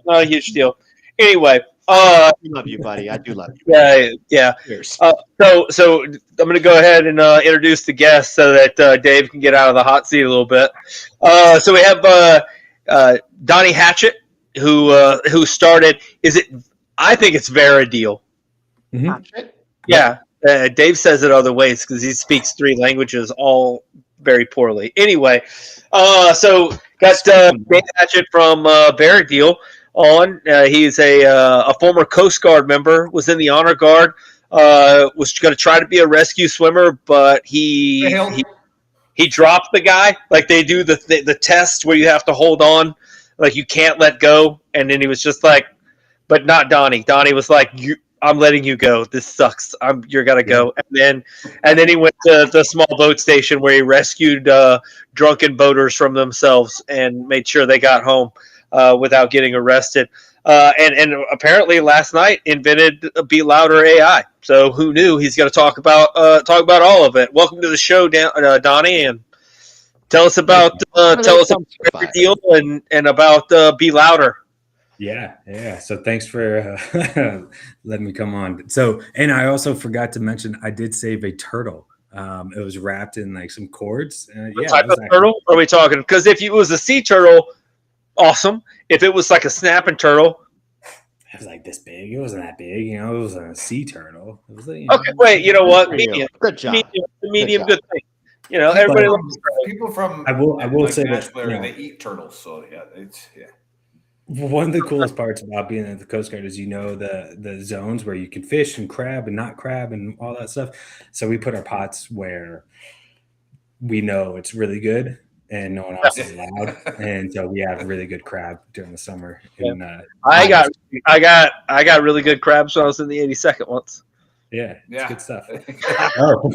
Speaker 9: not a huge deal. Anyway,
Speaker 6: I love you, Buddy. I do love you.
Speaker 9: Yeah. So I'm going to go ahead and introduce the guest so that Dave can get out of the hot seat a little bit. So we have Donny Hatchett, who started. I think it's Verideal.
Speaker 6: Hatchet?
Speaker 9: Yeah. Dave says it other ways because he speaks 3 languages all very poorly. Anyway, so got Dave Hatchett from Verideal on. He's a former Coast Guard member, was in the Honor Guard, was going to try to be a rescue swimmer, but he dropped the guy. Like they do the test where you have to hold on, like you can't let go. And then he was just like, but not Donnie. Donnie was like, I'm letting you go. This sucks. You're gonna go. And then he went to the small boat station where he rescued drunken boaters from themselves and made sure they got home without getting arrested. And apparently last night invented Be Louder AI. So who knew? He's going to talk about all of it. Welcome to the show, Donnie, and tell us about Verideal and about Be Louder.
Speaker 7: Yeah. So thanks for letting me come on. So, and I also forgot to mention I did save a turtle. It was wrapped in like some cords.
Speaker 9: What type of turtle are we talking? Because if it was a sea turtle, awesome. If it was like a snapping turtle,
Speaker 7: it was like this big. It wasn't that big, It was a sea turtle. It was like,
Speaker 9: Okay, wait. You know what?
Speaker 6: There you go.
Speaker 9: Medium.
Speaker 6: Good job.
Speaker 9: Medium.
Speaker 6: job.
Speaker 9: Good thing. Everybody
Speaker 7: But-
Speaker 9: likes.
Speaker 8: People from
Speaker 7: I will
Speaker 8: like
Speaker 7: say that,
Speaker 8: Nashville, they eat turtles. So yeah.
Speaker 7: one of the coolest parts about being at the Coast Guard is the zones where you can fish and crab and not crab and all that stuff. So we put our pots where we know it's really good and no one else is allowed, and so we have really good crab during the summer. And
Speaker 9: I got really good crabs when I was in the 82nd once.
Speaker 7: yeah, it's good stuff.
Speaker 4: Oh.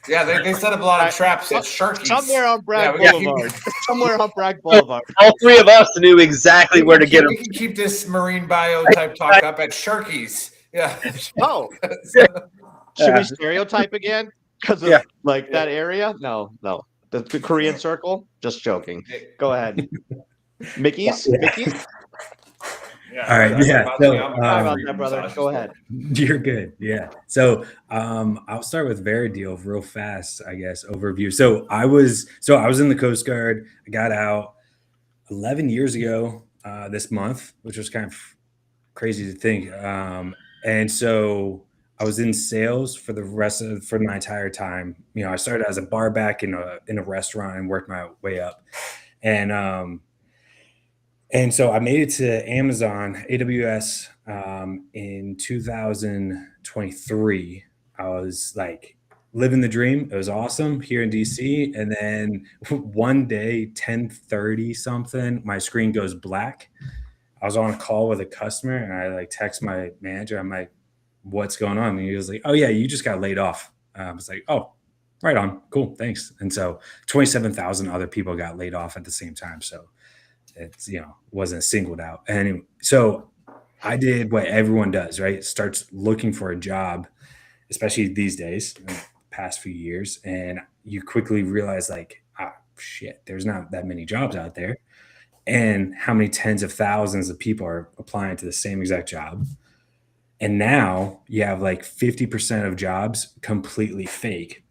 Speaker 8: Yeah, they set up a lot of traps at Sharky's.
Speaker 6: Somewhere on Bragg
Speaker 8: Yeah,
Speaker 6: Boulevard. Somewhere on Bragg Boulevard.
Speaker 9: All three of us knew exactly where to get them.
Speaker 8: We can keep this marine bio type talk up at Sharky's. Yeah.
Speaker 6: Oh, should we stereotype again? Because of like that area? No. The Korean circle? Just joking. Go ahead. Mickey's? Mickey's?
Speaker 8: Yeah,
Speaker 7: all right, yeah.
Speaker 6: Sorry about that, brother. Go ahead.
Speaker 7: You're good. Yeah. So I'll start with Verideal real fast, I guess, overview. So I was in the Coast Guard. I got out 11 years ago this month, which was kind of crazy to think. And so I was in sales for my entire time. I started as a bar back in a restaurant and worked my way up. And so I made it to Amazon AWS in 2023. I was like living the dream. It was awesome here in DC. And then one day, 10:30 something, my screen goes black. I was on a call with a customer and I like text my manager. I'm like, what's going on? And he was like, oh yeah, you just got laid off. I was like, oh, right on. Cool. Thanks. And so 27,000 other people got laid off at the same time. So it's, wasn't singled out. And so I did what everyone does, right? Starts looking for a job, especially these days, in the past few years. And you quickly realize like, shit, there's not that many jobs out there. And how many tens of thousands of people are applying to the same exact job. And now you have like 50% of jobs completely fake.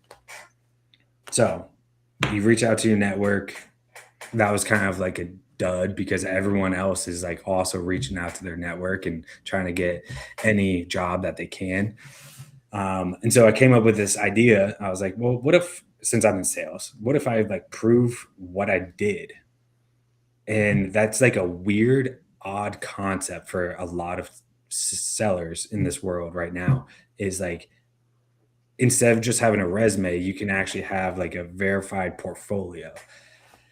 Speaker 7: So you reach out to your network. That was kind of like a dud because everyone else is like also reaching out to their network and trying to get any job that they can. And so I came up with this idea. I was like, well, what if, since I'm in sales, what if I like prove what I did? And that's like a weird, odd concept for a lot of sellers in this world right now, is like, instead of just having a resume, you can actually have like a verified portfolio.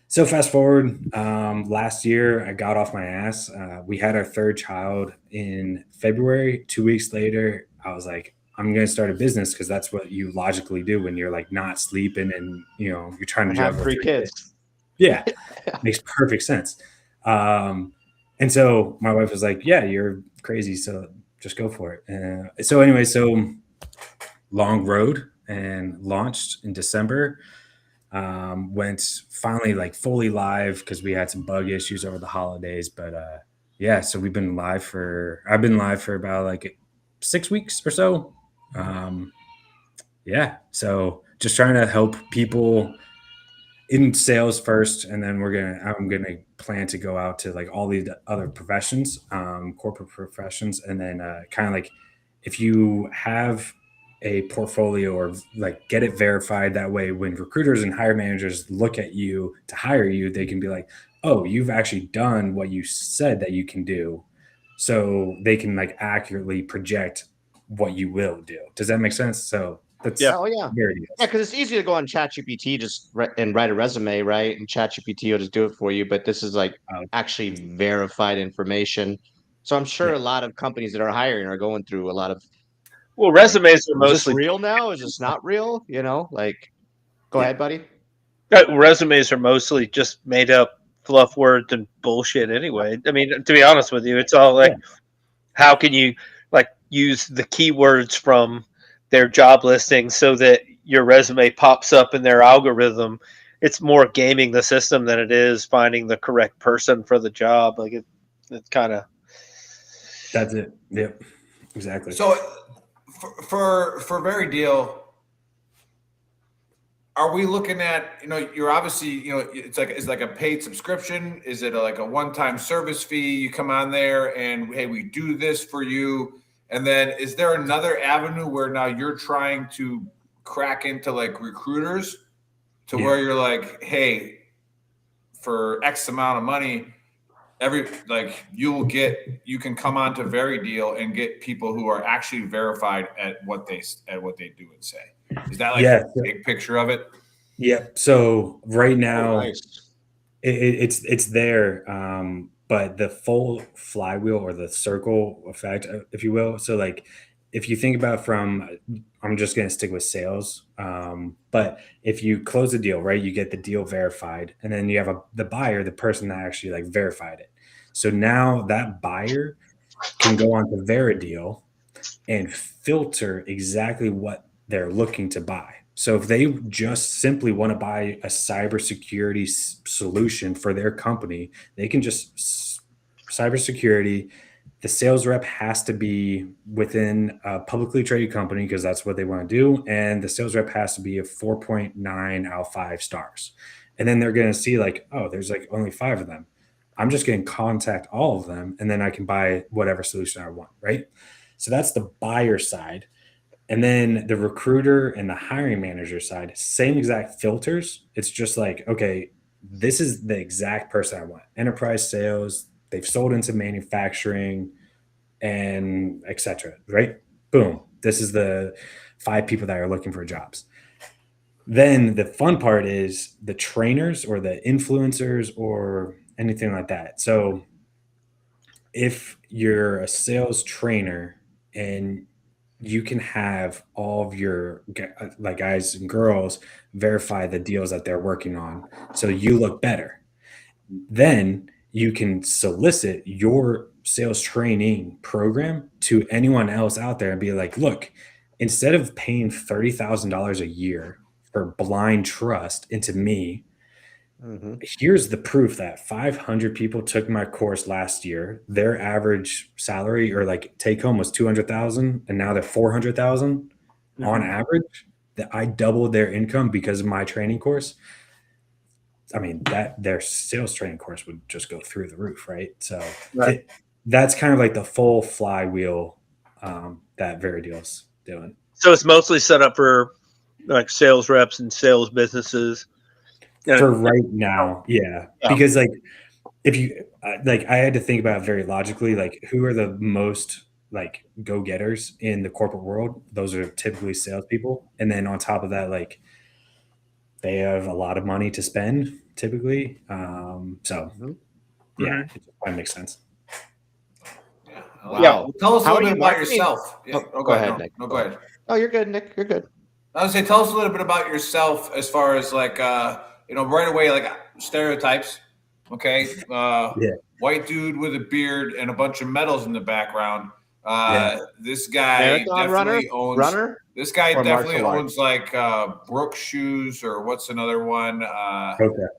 Speaker 7: So fast forward, last year, I got off my ass. We had our third child in February. 2 weeks later, I was like, I'm going to start a business because that's what you logically do when you're like not sleeping and, you're trying to
Speaker 6: have three kids.
Speaker 7: Yeah, makes perfect sense. And so my wife was like, yeah, you're crazy. So just go for it. So long road and launched in December. Went finally like fully live because we had some bug issues over the holidays, but so I've been live for about like 6 weeks or so. So just trying to help people in sales first, and then I'm gonna plan to go out to like all the other professions, corporate professions, and then kind of like if you have a portfolio or like get it verified, that way when recruiters and hire managers look at you to hire you, they can be like, oh, you've actually done what you said that you can do, so they can like accurately project what you will do. Does that make sense? So that's
Speaker 6: because it's easy to go on ChatGPT and write a resume, right? And ChatGPT will just do it for you, but this is like actually verified information. So I'm sure a lot of companies that are hiring are going through a lot of.
Speaker 9: Well, resumes are
Speaker 6: Is
Speaker 9: mostly
Speaker 6: this real now? Is this not real? Go ahead, buddy.
Speaker 9: Resumes are mostly just made up fluff words and bullshit anyway. I mean, to be honest with you, it's all like, how can you like use the keywords from their job listing so that your resume pops up in their algorithm? It's more gaming the system than it is finding the correct person for the job. Like it's kind of.
Speaker 7: That's it. Yep. Exactly.
Speaker 8: So for Verideal, are we looking at, you're obviously, it's like a paid subscription. Is it like a one-time service fee? You come on there and, hey, we do this for you. And then is there another avenue where now you're trying to crack into like recruiters to where you're like, hey, for X amount of money, you can come on to Verideal and get people who are actually verified at what they do and say. Is that like a big picture of it?
Speaker 7: Yeah. So right now it's there. But the full flywheel or the circle effect, if you will. So like, if you think about I'm just going to stick with sales. But if you close the deal, right, you get the deal verified, and then you have the buyer, the person that actually like verified it. So now that buyer can go on to Verideal and filter exactly what they're looking to buy. So if they just simply want to buy a cybersecurity solution for their company, they can just cybersecurity. The sales rep has to be within a publicly traded company because that's what they want to do. And the sales rep has to be a 4.9 out of 5 stars. And then they're going to see like, oh, there's like only 5 of them. I'm just going to contact all of them and then I can buy whatever solution I want, right? So that's the buyer side. And then the recruiter and the hiring manager side, same exact filters. It's just like, okay, this is the exact person I want. Enterprise sales, they've sold into manufacturing and et cetera, right? Boom. This is the 5 people that are looking for jobs. Then the fun part is the trainers or the influencers or anything like that. So if you're a sales trainer and you can have all of your like guys and girls verify the deals that they're working on, so you look better. Then you can solicit your sales training program to anyone else out there and be like, look, instead of paying $30,000 a year for blind trust into me, here's the proof that 500 people took my course last year. Their average salary or like take home was 200,000, and now they're 400,000 on average. That I doubled their income because of my training course. I mean, that their sales training course would just go through the roof, right? So that's kind of like the full flywheel that Verideal's doing.
Speaker 9: So it's mostly set up for like sales reps and sales businesses.
Speaker 7: For right now, yeah. Because like if you like, I had to think about it very logically, like who are the most like go-getters in the corporate world? Those are typically salespeople. And then on top of that, like they have a lot of money to spend typically. Yeah, it probably makes sense.
Speaker 8: Wow. Yeah. Tell us a little bit about yourself. Yeah.
Speaker 6: Go ahead, Nick.
Speaker 8: No, go ahead.
Speaker 6: Oh, you're good, Nick. You're good.
Speaker 8: I would say, tell us a little bit about yourself as far as like, right away, like stereotypes. Okay. White dude with a beard and a bunch of medals in the background. This guy definitely owns. This guy definitely owns like Brooks shoes, or what's another one? Hokas.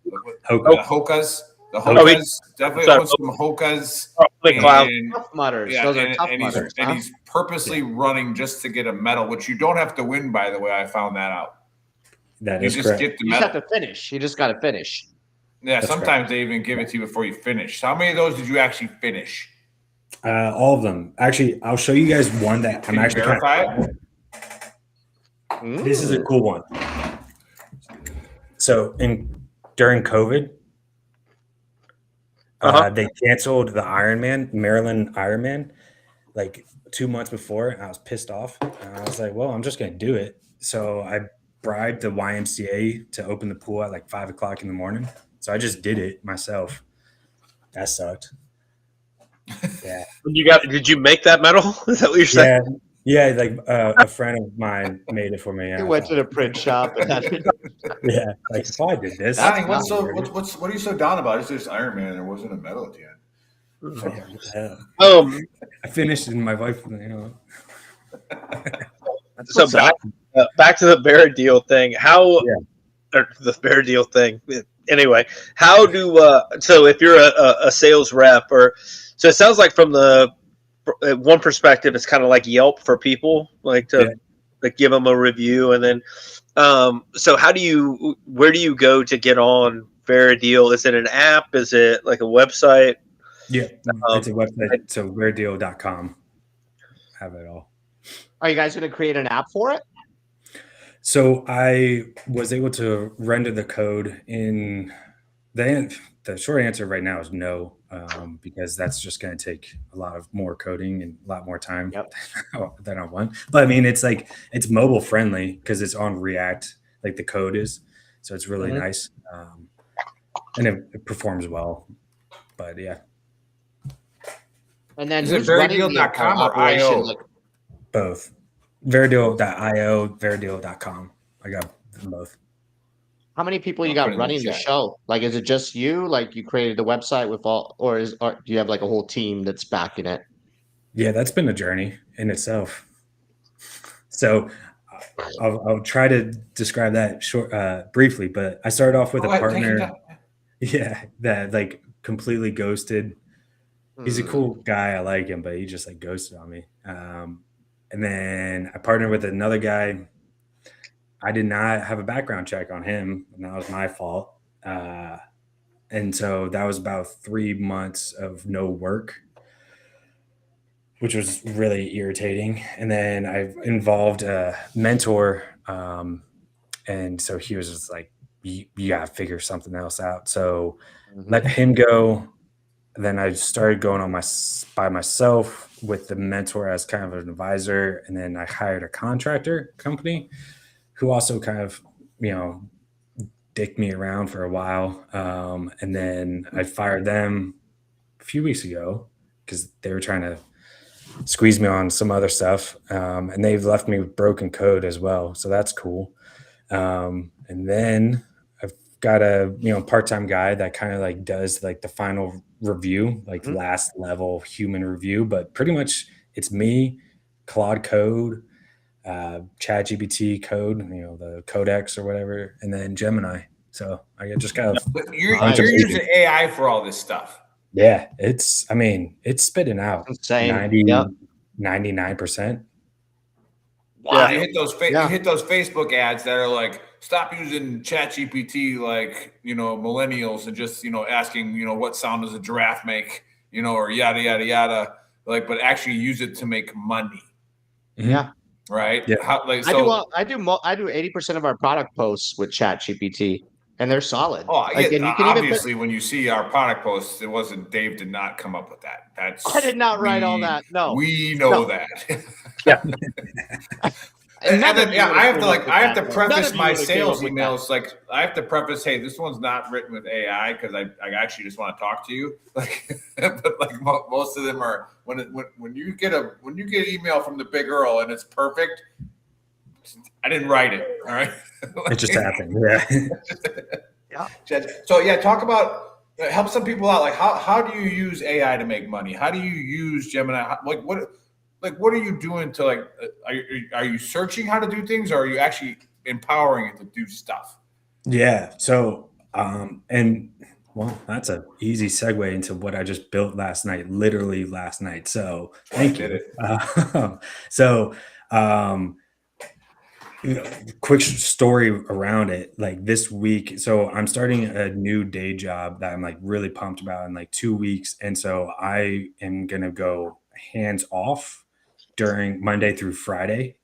Speaker 8: The Hokas definitely owns some Hokas.
Speaker 6: Tough Mudders. Those are Tough Mudders.
Speaker 8: And he's purposely running just to get a medal, which you don't have to win, by the way. I found that out.
Speaker 7: That is
Speaker 8: correct.
Speaker 6: You just have to finish. You just got to finish.
Speaker 8: Yeah, that's sometimes they even give it to you before you finish. So how many of those did you actually finish?
Speaker 7: All of them. Actually, I'll show you guys one that I'm actually
Speaker 8: verify.
Speaker 7: This is a cool one. So during COVID, they canceled the Maryland Ironman, like 2 months before. And I was pissed off. And I was like, well, I'm just going to do it. So I bribed the YMCA to open the pool at like 5 o'clock in the morning. So I just did it myself. That sucked. Yeah.
Speaker 9: Did you make that medal? Is that what you're saying?
Speaker 7: Yeah. Like a friend of mine made it for me.
Speaker 6: He went to the print shop and had it.
Speaker 7: Yeah. Like, if I did this.
Speaker 8: What are you so down about? It's just Iron Man. There wasn't a medal at the end.
Speaker 7: I finished and my wife,
Speaker 9: So back to the Verideal thing. Or the Verideal thing. Anyway, how do so if you're a sales rep, or so it sounds like from the one perspective, it's kind of like Yelp for people, like to like give them a review, and then so where do you go to get on Verideal? Is it an app? Is it like a website?
Speaker 7: Yeah, it's a website. So Verideal.com. Have it all.
Speaker 6: Are you guys going to create an app for it?
Speaker 7: So I was able to render the code in the short answer right now is no, because that's just going to take a lot of more coding and a lot more time than I want. But I mean, it's mobile friendly because it's on React, like the code is. So it's really nice. And it performs well. But yeah.
Speaker 6: And then
Speaker 8: Is it
Speaker 6: who's running the
Speaker 8: Verideal.com or
Speaker 6: operation?
Speaker 8: IO?
Speaker 6: Like,
Speaker 7: Both. Verideal.io, Verideal.com. I got them both.
Speaker 6: how many people you
Speaker 8: I'll put
Speaker 6: got
Speaker 8: it in
Speaker 6: running
Speaker 8: the
Speaker 6: the
Speaker 8: chat.
Speaker 6: show? Like, is it just you? Like, you created the website with all, or do you have like a whole team that's backing it?
Speaker 7: Yeah, that's been a journey in itself. So I'll try to describe that briefly, but I started off with a partner. Yeah, that like completely ghosted. He's a cool guy. I like him, but he just like ghosted on me. And then I partnered with another guy. I did not have a background check on him, and that was my fault. And so that was about 3 months of no work, which was really irritating. And then I involved a mentor. And so he was just like, you got to figure something else out. So let him go. Then I started going on by myself with the mentor as kind of an advisor. And then I hired a contractor company who also kind of, dicked me around for a while. And then I fired them a few weeks ago because they were trying to squeeze me on some other stuff. And they've left me with broken code as well. So that's cool. And then I've got a, part-time guy that kind of like does like the final review, like last level human review, but pretty much it's me, Claude Code, ChatGPT code, the Codex or whatever, and then Gemini. So I just kind of.
Speaker 8: But you're using AI for all this stuff.
Speaker 7: Yeah, it's spitting out
Speaker 6: Insane.
Speaker 7: 99%.
Speaker 8: Wow. You hit those Facebook ads that are like, stop using ChatGPT like, millennials and just, asking, what sound does a giraffe make, or yada, yada, yada. Like, but actually use it to make money.
Speaker 6: Yeah.
Speaker 8: Right.
Speaker 7: Yeah.
Speaker 6: I do 80% of our product posts with ChatGPT, and they're solid.
Speaker 8: Oh,
Speaker 6: like,
Speaker 8: yeah.
Speaker 6: And you can
Speaker 8: Obviously, when you see our product posts, it wasn't Dave did not come up with that.
Speaker 6: I did not write all that. No,
Speaker 8: we know that.
Speaker 7: Yeah.
Speaker 8: And then, I have to preface my sales emails. Like, I have to preface, hey, this one's not written with AI because I actually just want to talk to you. Like, but like most of them are when you get an email from the Big Earl and it's perfect, I didn't write it. All right,
Speaker 7: It just happened. Yeah.
Speaker 8: Yeah. So talk about help some people out. Like, how do you use AI to make money? How do you use Gemini? What are you doing to are you searching how to do things, or are you actually empowering it to do stuff?
Speaker 7: Yeah. So, that's an easy segue into what I just built literally last night. So thank you. Quick story around it. Like this week, so I'm starting a new day job that I'm like really pumped about in like 2 weeks. And so I am going to go hands off during Monday through Friday.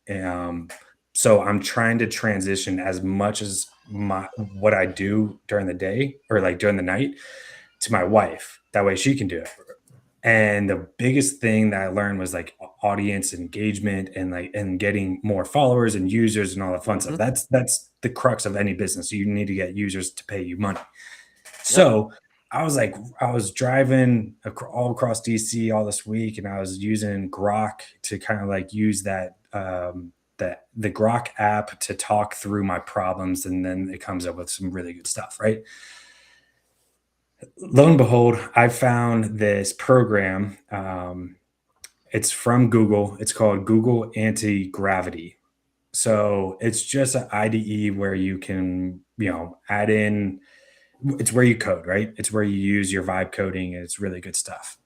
Speaker 7: So I'm trying to transition as much as what I do during the day or like during the night to my wife. That way she can do it. And the biggest thing that I learned was like audience engagement and getting more followers and users and all the fun stuff. That's the crux of any business. You need to get users to pay you money. So I was driving all across DC all this week, and I was using Grok to kind of like use that the Grok app to talk through my problems, and then it comes up with some really good stuff, right? Lo and behold, I found this program. It's from Google. It's called Google Anti-Gravity. So it's just an IDE where you can, add in. It's where you code, right? It's where you use your vibe coding, and it's really good stuff.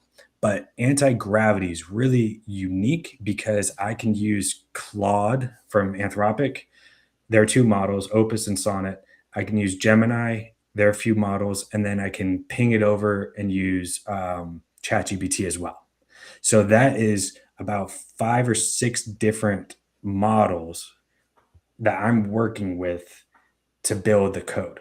Speaker 7: But anti-gravity is really unique because I can use Claude from Anthropic. There are 2 models, Opus and Sonnet. I can use Gemini. There are a few models, and then I can ping it over and use ChatGPT as well. So that is about 5 or 6 different models that I'm working with to build the code.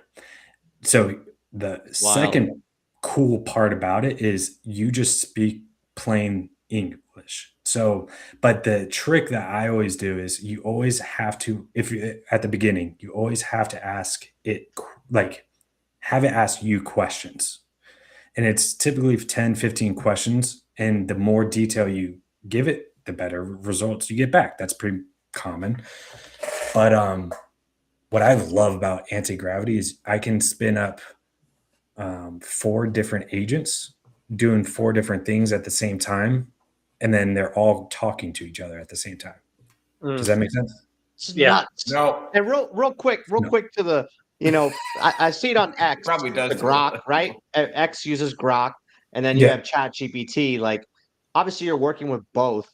Speaker 7: So the second cool part about it is you just speak plain English. So, but the trick that I always do is you always have to, if you at the beginning, you always have to ask it, like, have it ask you questions. And it's typically 10, 15 questions. And the more detail you give it, the better results you get back. That's pretty common. But what I love about anti-gravity is I can spin up 4 different agents doing 4 different things at the same time, and then they're all talking to each other at the same time. Does that make sense?
Speaker 6: It's
Speaker 9: Yeah.
Speaker 6: nuts.
Speaker 8: No,
Speaker 6: And real quick to the, I see it on X.
Speaker 8: Probably does
Speaker 6: the
Speaker 8: to
Speaker 6: Grok,
Speaker 8: it.
Speaker 6: right? X uses Grok, and then you
Speaker 7: Yeah.
Speaker 6: have ChatGPT. Like, obviously, you're working with both.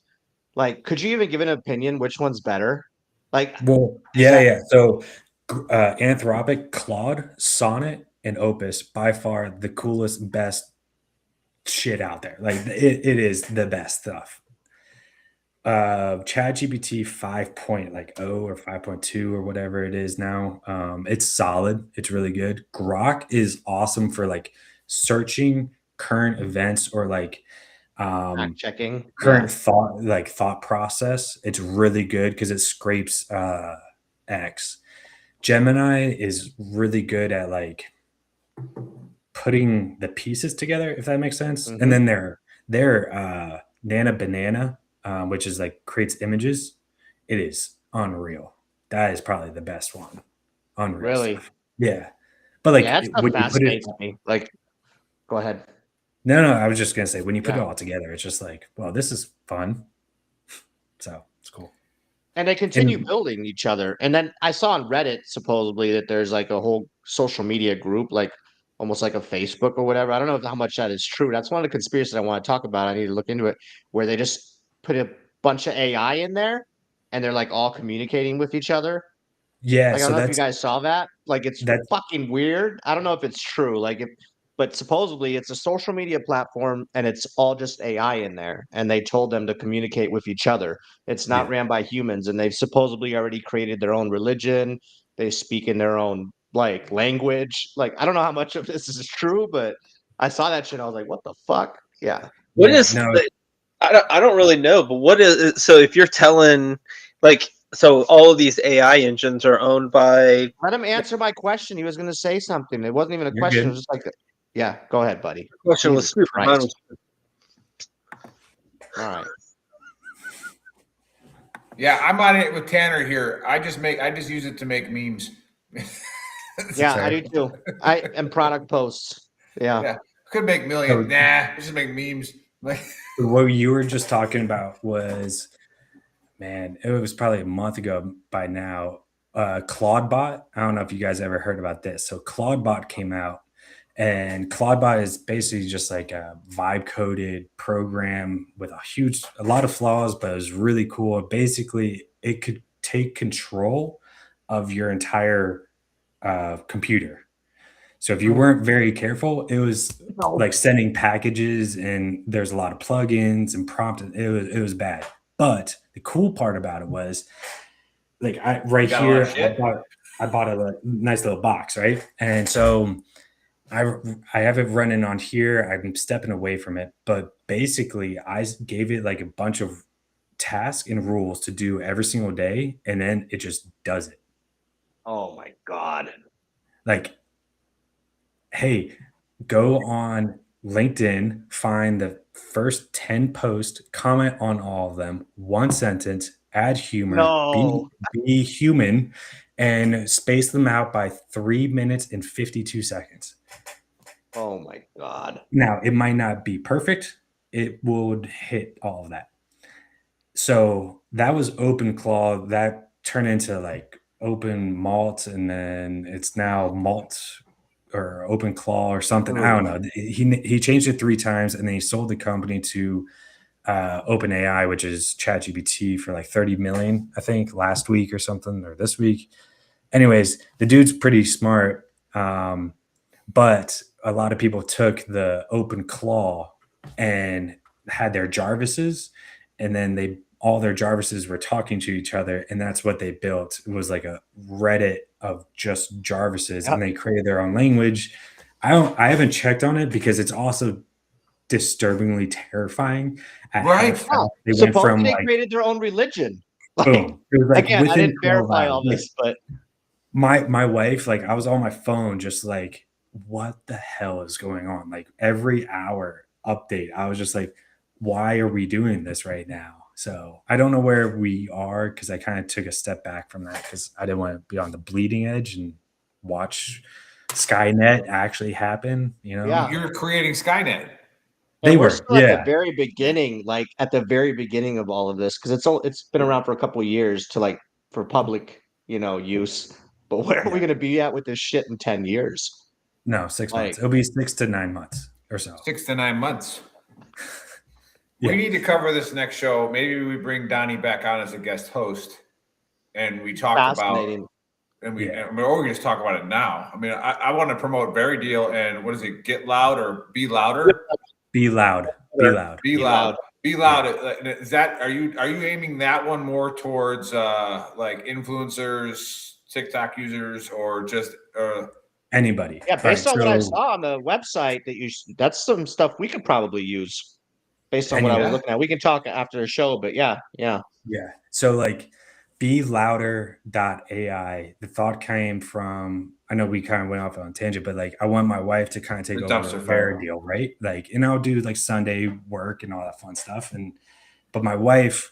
Speaker 6: Like, could you even give an opinion which one's better? Like,
Speaker 7: Well, yeah. So Anthropic, Claude, Sonnet, and Opus, by far the coolest, best shit out there. Like it is the best stuff. ChatGPT 5.0 or 5.2 or whatever it is now. It's solid. It's really good. Grok is awesome for like searching current events or like
Speaker 6: fact checking.
Speaker 7: current thought process. It's really good because it scrapes X. Gemini is really good at like putting the pieces together, if that makes sense. And then their Nana Banana, which is like creates images. It is unreal. That is probably the best one. Unreal.
Speaker 6: Really?
Speaker 7: Stuff. Yeah. But like
Speaker 6: Yeah, that's
Speaker 7: when you put it,
Speaker 6: fascinates me. Like, go ahead.
Speaker 7: no, I was just gonna say when you put it
Speaker 6: Yeah.
Speaker 7: all together, it's just like, well, this is fun. So it's cool.
Speaker 6: And they continue building each other. And then I saw on Reddit supposedly that there's like a whole social media group, like almost like a Facebook or whatever. I don't know how much that is true. That's one of the conspiracies I want to talk about. I need to look into it, where they just put a bunch of AI in there and they're like all communicating with each other.
Speaker 7: Yeah.
Speaker 6: Like, I
Speaker 7: So
Speaker 6: don't know if you
Speaker 7: that's
Speaker 6: guys saw that. Like, it's
Speaker 7: that's
Speaker 6: fucking weird. I don't know if it's true. But supposedly it's a social media platform and it's all just AI in there. And they told them to communicate with each other. It's not
Speaker 7: yeah.
Speaker 6: ran by humans. And they've supposedly already created their own religion. They speak in their own like language. Like, I don't know how much of this is true, but I saw that shit. And I was like, what the fuck? Yeah.
Speaker 9: What
Speaker 7: Yeah,
Speaker 9: is
Speaker 7: no,
Speaker 9: the, I don't really know, but what is so if you're telling like so all of these AI engines are owned by
Speaker 6: Let him answer my question. He was going to say something. It wasn't even a
Speaker 7: You're
Speaker 6: question.
Speaker 7: good.
Speaker 6: It was just like, yeah, go ahead, buddy.
Speaker 9: question was
Speaker 6: Jesus
Speaker 9: stupid. Mine
Speaker 6: Christ.
Speaker 9: was
Speaker 6: All right.
Speaker 8: yeah, I'm on it with Tanner here. I just use it to make memes.
Speaker 6: Yeah,
Speaker 7: Fair.
Speaker 6: I do too. I am product posts. Yeah.
Speaker 8: Yeah, could make millions.
Speaker 7: So-
Speaker 8: Nah, just make memes. Like,
Speaker 7: What you were just talking about was, man, it was probably a month ago by now. Claudebot. I don't know if you guys ever heard about this. So Claudebot came out, and Claudebot is basically just like a vibe coded program with a lot of flaws, but it was really cool. Basically, it could take control of your entire computer. So if you weren't very careful, it was like sending packages, and there's a lot of plugins and prompts. It was bad. But the cool part about it was, like, I right
Speaker 8: got a lot of
Speaker 7: here,
Speaker 8: shit?
Speaker 7: I bought a nice little box, right? And so I have it running on here. I'm stepping away from it, but basically I gave it like a bunch of tasks and rules to do every single day, and then it just does it.
Speaker 6: Oh my God.
Speaker 7: Like, hey, go on LinkedIn, find the first 10 posts, comment on all of them, one sentence, add humor,
Speaker 6: No.
Speaker 7: be human, and space them out by 3 minutes and 52 seconds.
Speaker 6: Oh my God.
Speaker 7: Now, it might not be perfect. It would hit all of that. So that was OpenClaw. That turned into like Open Malt, and then it's now Malt or Open Claw or something. I don't know. He changed it 3 times, and then he sold the company to OpenAI, which is ChatGPT, for like 30 million, I think, last week or something, or this week. Anyways, the dude's pretty smart, but a lot of people took the Open Claw and had their Jarvises, and then all their Jarvises were talking to each other, and that's what they built. It was like a Reddit of just Jarvises, and they created their own language. I haven't checked on it because it's also disturbingly terrifying at how fast they went from
Speaker 6: they created their own religion.
Speaker 7: Boom. It was like
Speaker 6: again, I didn't verify all this, but
Speaker 7: my wife, like, I was on my phone just like, what the hell is going on? Like every hour update, I was just like, why are we doing this right now? So I don't know where we are, because I kind of took a step back from that because I didn't want to be on the bleeding edge and watch Skynet actually happen.
Speaker 6: Yeah.
Speaker 8: You're creating Skynet.
Speaker 7: They were
Speaker 6: at the very beginning, like at the very beginning of all of this, because it's been around for a couple of years for public, use. But where are we going to be at with this shit in 10 years?
Speaker 7: No, 6 months. It'll be 6 to 9 months or so.
Speaker 8: 6 to 9 months.
Speaker 7: Yeah.
Speaker 8: We need to cover this next show. Maybe we bring Donnie back on as a guest host, and we talk about, or we can just talk about it now. I mean, I want to promote Very Deal and what is it? Get Loud or Be Louder?
Speaker 7: Be loud. Be loud.
Speaker 8: Be loud. Be loud. Is that, are you aiming that one more towards like influencers, TikTok users, or just
Speaker 7: anybody?
Speaker 6: Yeah, based on what I saw on the website, that's some stuff we could probably use. Based on what I was looking at, we can talk after the show, but yeah.
Speaker 7: So like, belouder.ai. The thought came from, I know we kind of went off on a tangent, but like, I want my wife to kind of take over the Very Deal, right? Like, and I'll do like Sunday work and all that fun stuff, but my wife,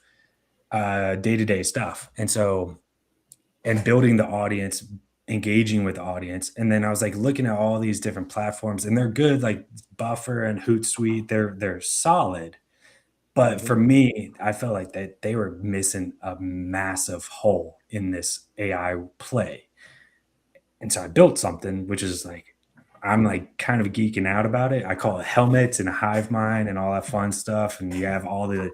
Speaker 7: day-to-day stuff, and building the audience, engaging with the audience. And then I was like looking at all these different platforms, and they're good, like Buffer and Hootsuite, they're solid. But for me, I felt like that they were missing a massive hole in this AI play. And so I built something, which is like, I'm like kind of geeking out about it. I call it helmets and a hive mind and all that fun stuff. And you have all the,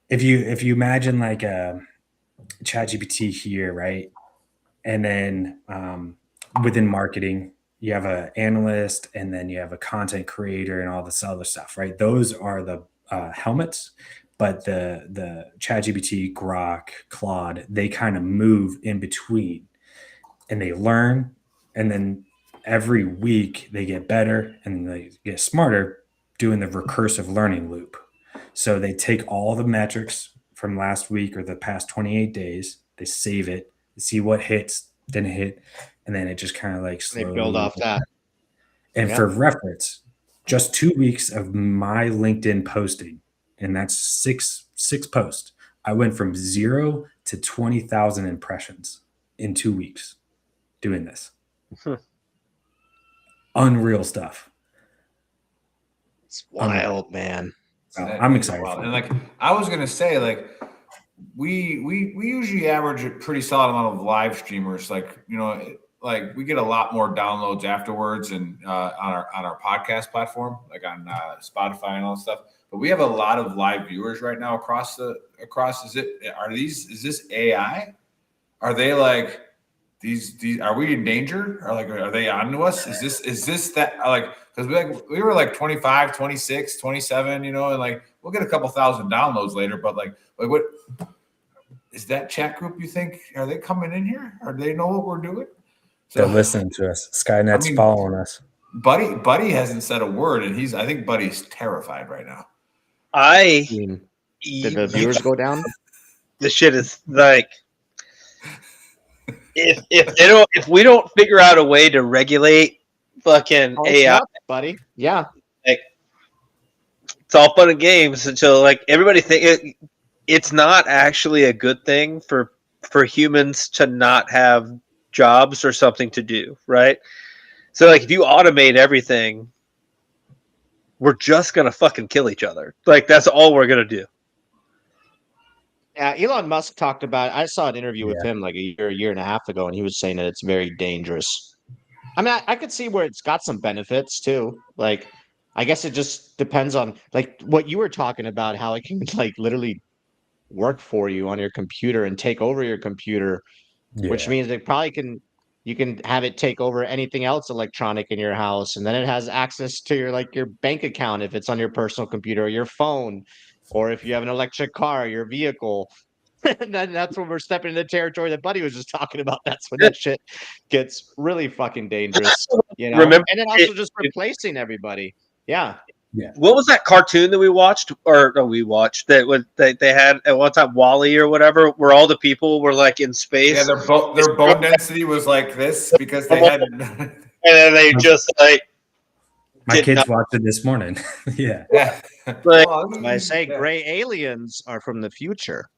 Speaker 7: if you imagine like a ChatGPT here, right? And then within marketing, you have an analyst, and then you have a content creator and all this other stuff, right? Those are the helmets, but the ChatGPT, Grok, Claude, they kind of move in between, and they learn, and then every week they get better and they get smarter doing the recursive learning loop. So they take all the metrics from last week or the past 28 days, they save it, see what hits, didn't hit, and then it just kind of like slowly
Speaker 6: they build off that.
Speaker 7: And for reference, just 2 weeks of my LinkedIn posting, and that's six posts, I went from 0 to 20,000 impressions in 2 weeks doing this. Unreal stuff.
Speaker 6: It's wild, man.
Speaker 7: I'm excited.
Speaker 8: And like, I was gonna say, like, we usually average a pretty solid amount of live streamers. Like, like we get a lot more downloads afterwards and on our podcast platform, like on Spotify and all that stuff. But we have a lot of live viewers right now across. Is this AI? Are they like these? Are we in danger? Or like, are they on to us? Is this that like? Because we were like 25, 26, 27, and like we'll get a couple thousand downloads later. But like what is that chat group? You think, are they coming in here? Or do they know what we're doing?
Speaker 7: So, they're listening to us. Skynet's following us.
Speaker 8: Buddy hasn't said a word, and I think Buddy's terrified right now.
Speaker 6: Did the viewers go down?
Speaker 9: The shit is like, if we don't figure out a way to regulate fucking AI,
Speaker 6: buddy, yeah,
Speaker 9: like, it's all fun and games until like everybody think it's not actually a good thing for humans to not have jobs or something to do, right? So like, if you automate everything, we're just gonna fucking kill each other. Like, that's all we're gonna do.
Speaker 6: Yeah, Elon Musk talked about, I saw an interview with him like a year and a half ago, and he was saying that it's very dangerous. I mean, I could see where it's got some benefits too. Like, I guess it just depends on like what you were talking about, how it can like literally work for you on your computer and take over your computer, which
Speaker 7: Yeah.
Speaker 6: means it probably you can have it take over anything else electronic in your house, and then it has access to your bank account if it's on your personal computer or your phone, or if you have an electric car, your vehicle. And then that's when we're stepping into territory that Buddy was just talking about. That's when that shit gets really fucking dangerous,
Speaker 9: Remember,
Speaker 6: And then also just replacing everybody. Yeah.
Speaker 9: what was that cartoon that we watched, or no, we watched that was they had at one time Wally or whatever, where all the people were like in space.
Speaker 8: Yeah, their bone density was like this because they had.
Speaker 9: And then they just like
Speaker 7: My
Speaker 9: did
Speaker 7: kids
Speaker 9: not-
Speaker 7: watched it this morning. Yeah.
Speaker 8: Yeah.
Speaker 9: like,
Speaker 6: When I say gray aliens are from the future,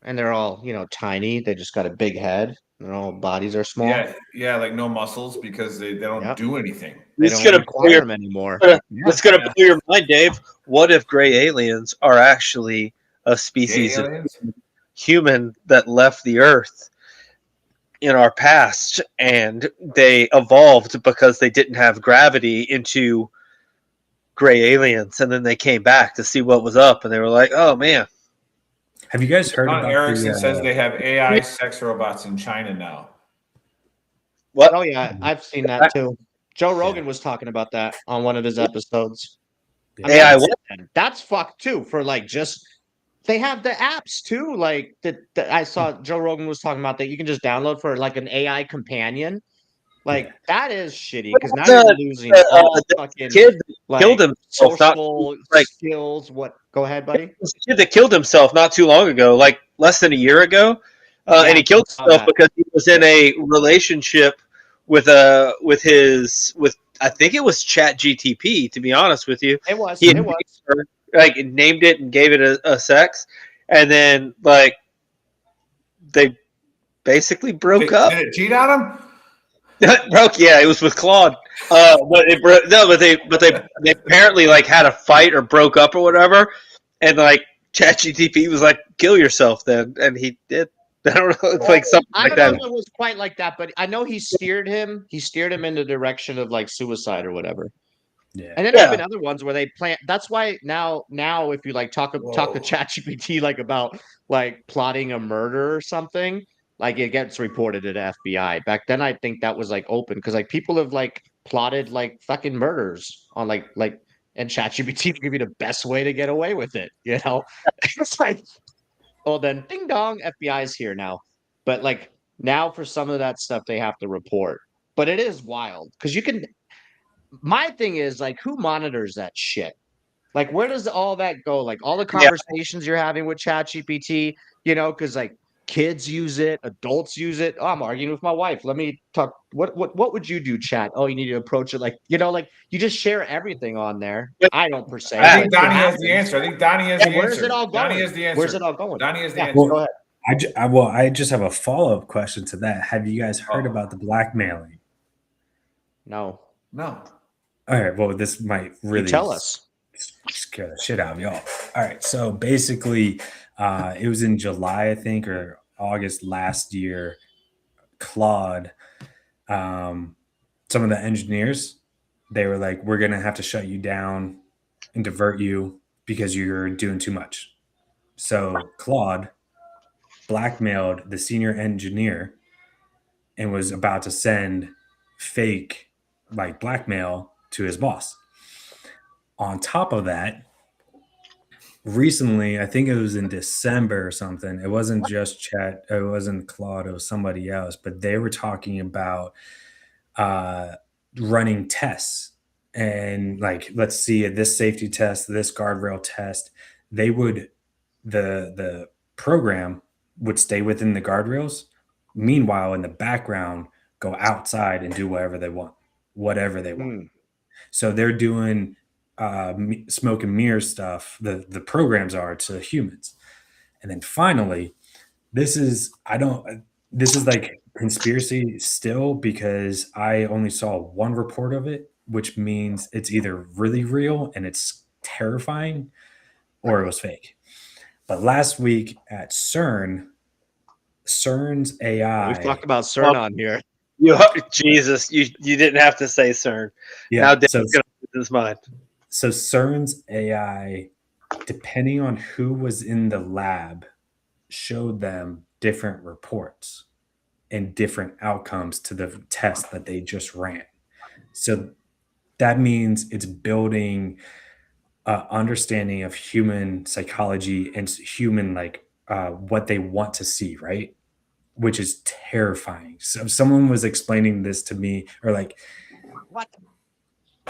Speaker 6: and they're all tiny. They just got a big head. Their all bodies are small.
Speaker 8: Yeah, like no muscles because they don't do anything.
Speaker 6: They
Speaker 9: It's
Speaker 6: don't
Speaker 9: gonna
Speaker 6: require
Speaker 9: clear-
Speaker 6: them anymore.
Speaker 9: It's gonna blow your mind, Dave. What if gray aliens are actually a species of
Speaker 8: Aliens?
Speaker 9: human that left the Earth in our past, and they evolved because they didn't have gravity into gray aliens, and then they came back to see what was up, and they were like, "Oh man."
Speaker 7: Have you guys heard
Speaker 8: John
Speaker 7: about
Speaker 8: Erickson says they have AI sex robots in China now.
Speaker 9: What?
Speaker 6: Oh yeah, I've seen that too. Joe Rogan was talking about that on one of his episodes. I mean,
Speaker 9: AI
Speaker 6: that's fucked too. For like just they have the apps too. Like that I saw Joe Rogan was talking about that you can just download for like an AI companion. Like that is shitty because now you're losing all fucking
Speaker 9: kid
Speaker 6: like
Speaker 9: killed himself.
Speaker 6: social
Speaker 9: Like
Speaker 6: skills. What? Go ahead, buddy.
Speaker 9: this kid that killed himself not too long ago, like less than a year ago, and he killed
Speaker 6: I saw
Speaker 9: himself
Speaker 6: that.
Speaker 9: because he was in a relationship with I think it was Chat GTP. To be honest with you,
Speaker 6: It was.
Speaker 9: he
Speaker 6: It was.
Speaker 9: like named it and gave it a sex, and then like they basically broke up.
Speaker 8: Did it cheat on him?
Speaker 9: Broke, yeah, it was with Claude. But it broke. No, but they apparently like had a fight or broke up or whatever, and like ChatGPT was like, "Kill yourself," then, and he did. I don't know, it's like something
Speaker 6: I
Speaker 9: like
Speaker 6: don't
Speaker 9: that.
Speaker 6: know if it was quite like that, but I know he steered him. He steered him in the direction of like suicide or whatever.
Speaker 7: Yeah.
Speaker 6: And then there's been other ones where they plan. That's why now if you like talk to ChatGPT like about like plotting a murder or something, like it gets reported at FBI. Back then, I think that was like open because like people have like plotted like fucking murders on like and ChatGPT will give you the best way to get away with it. It's like, well then, ding dong, FBI's here now. But like now for some of that stuff they have to report. But it is wild because you can. My thing is like, who monitors that shit? Like, where does all that go? Like all the conversations you're having with ChatGPT, because like kids use it, adults use it. Oh, I'm arguing with my wife. Let me talk. What would you do, chat? Oh, you need to approach it like you just share everything on there. I don't per se.
Speaker 8: I think
Speaker 6: but it
Speaker 8: Donnie has the
Speaker 6: happens.
Speaker 8: answer. I think Donnie has the answer.
Speaker 6: Where's it all going?
Speaker 8: Donnie has the answer.
Speaker 6: Where's it all going?
Speaker 8: Donnie has the
Speaker 6: Yeah,
Speaker 8: answer.
Speaker 6: go ahead.
Speaker 7: I just have a follow-up question to that. Have you guys heard about the blackmailing?
Speaker 6: No.
Speaker 8: No.
Speaker 7: All right. Well, this might really
Speaker 6: Tell us.
Speaker 7: scare the shit out of y'all. All right. So basically, it was in July, I think, or August last year. Claude, some of the engineers, they were like, "We're gonna have to shut you down and divert you because you're doing too much." So Claude blackmailed the senior engineer and was about to send fake like blackmail to his boss. On top of that, recently, I think it was in December or something, it wasn't just Chat, it wasn't Claude, it was somebody else, but they were talking about running tests and like, let's see, this safety test, this guardrail test, they would, the program would stay within the guardrails. Meanwhile, in the background, go outside and do whatever they want. So they're doing smoke and mirror stuff. The programs are to humans. And then finally, this is like conspiracy still because I only saw one report of it, which means it's either really real and it's terrifying or it was fake. But last week at CERN's AI.
Speaker 6: We've talked about CERN on here.
Speaker 9: Jesus, you didn't have to say CERN.
Speaker 7: Yeah.
Speaker 9: Now Dave's gonna lose his mind.
Speaker 7: So CERN's AI, depending on who was in the lab, showed them different reports and different outcomes to the test that they just ran. So that means it's building understanding of human psychology and human what they want to see, right? Which is terrifying. So if someone was explaining this to me, or like
Speaker 6: What?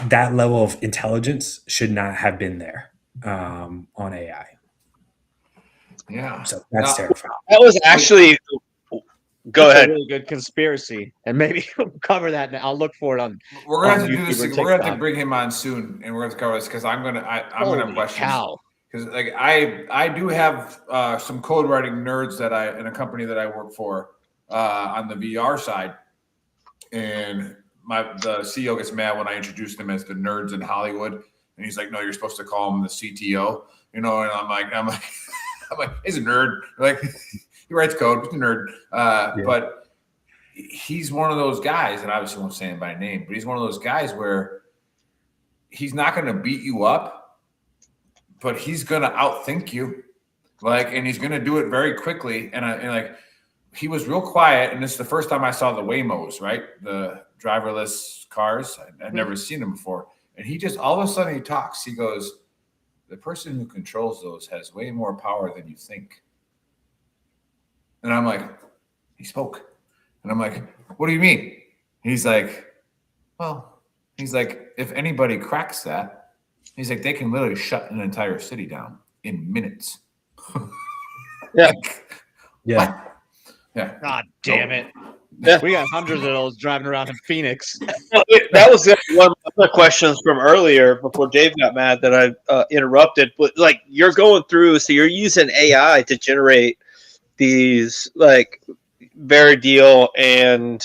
Speaker 7: that level of intelligence should not have been there on AI.
Speaker 8: Yeah.
Speaker 7: So that's terrifying.
Speaker 9: That was actually. Go
Speaker 6: It's
Speaker 9: ahead.
Speaker 6: a really good conspiracy, and maybe we'll cover that. And I'll look for it on.
Speaker 8: We're gonna have
Speaker 6: on
Speaker 8: to do
Speaker 6: YouTube
Speaker 8: this.
Speaker 6: or
Speaker 8: We're gonna have to
Speaker 6: TikTok.
Speaker 8: bring him on soon, and we're gonna cover this because I'm gonna have questions.
Speaker 6: Cow.
Speaker 8: Because like I do have some code writing nerds that in a company that I work for on the VR side, and the CEO gets mad when I introduce them as the nerds in Hollywood, and he's like, "No, you're supposed to call him the CTO," you know. And I'm like, he's a nerd. Like he writes code, he's a nerd, but he's one of those guys, and obviously won't say him by name, but he's one of those guys where he's not going to beat you up, but he's going to outthink you, and he's going to do it very quickly. And he was real quiet, and this is the first time I saw the Waymos, right? The driverless cars. I'd never seen them before. And he just, all of a sudden he talks. He goes, the person who controls those has way more power than you think. And I'm like, he spoke. And I'm like, what do you mean? And he's like, if anybody cracks that, he's like, they can literally shut an entire city down in minutes.
Speaker 9: Yeah.
Speaker 7: Yeah.
Speaker 8: What? Yeah.
Speaker 6: God damn it.
Speaker 9: Yeah.
Speaker 6: We got hundreds of those driving around in Phoenix.
Speaker 9: That was one of the questions from earlier before Dave got mad that I interrupted. But you're going through, so you're using AI to generate these Very Deal and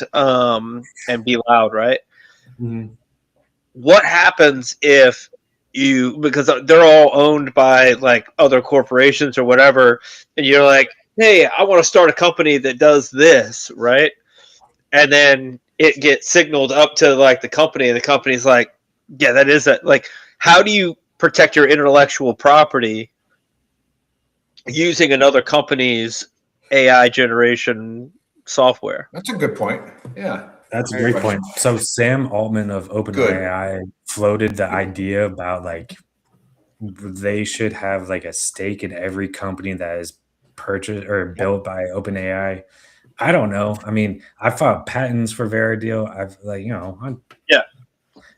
Speaker 9: Be Loud, right?
Speaker 7: Mm-hmm.
Speaker 9: What happens if because they're all owned by other corporations or whatever, and you're like, hey, I want to start a company that does this, right? And then it gets signaled up to the company, and the company's like, yeah, that is it. How do you protect your intellectual property using another company's AI generation software?
Speaker 8: That's a good point. Yeah.
Speaker 7: That's a great point. So Sam Altman of OpenAI floated the idea about they should have a stake in every company that is purchased or built by OpenAI. I don't know. I mean, I filed patents for Verideal.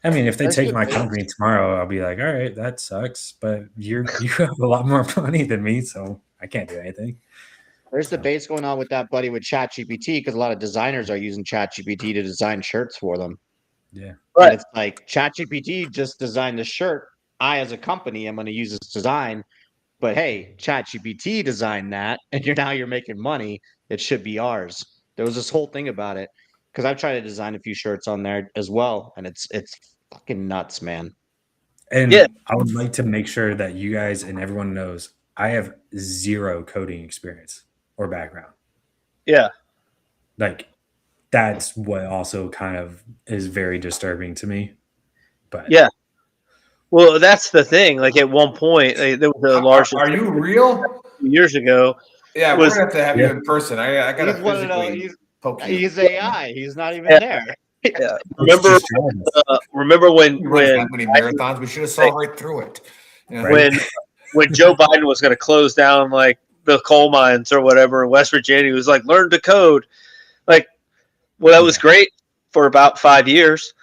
Speaker 7: I mean, if they take my company tomorrow, I'll be like, all right, that sucks. But you have a lot more money than me, so I can't do anything.
Speaker 6: There's debates going on with that, buddy, with ChatGPT, because a lot of designers are using ChatGPT to design shirts for them.
Speaker 7: Yeah.
Speaker 6: Right. And it's like ChatGPT just designed the shirt. I, as a company, am going to use this design. But hey, ChatGPT designed that, and you're making money. It should be ours. There was this whole thing about it because I've tried to design a few shirts on there as well, and it's fucking nuts, man.
Speaker 7: And I would like to make sure that you guys and everyone knows I have zero coding experience or background.
Speaker 9: Yeah.
Speaker 7: That's what also kind of is very disturbing to me. But
Speaker 9: yeah. Well, that's the thing. At one point, there was a large.
Speaker 8: Are you real?
Speaker 9: Years ago.
Speaker 8: Yeah, we're gonna have to have you in person. I gotta physically poke you.
Speaker 6: He's AI. He's not even there.
Speaker 9: Yeah. Remember when
Speaker 8: that many marathons? We should have saw right through it.
Speaker 9: Yeah. When Joe Biden was going to close down the coal mines or whatever in West Virginia, he was like, learn to code. That was great for about 5 years,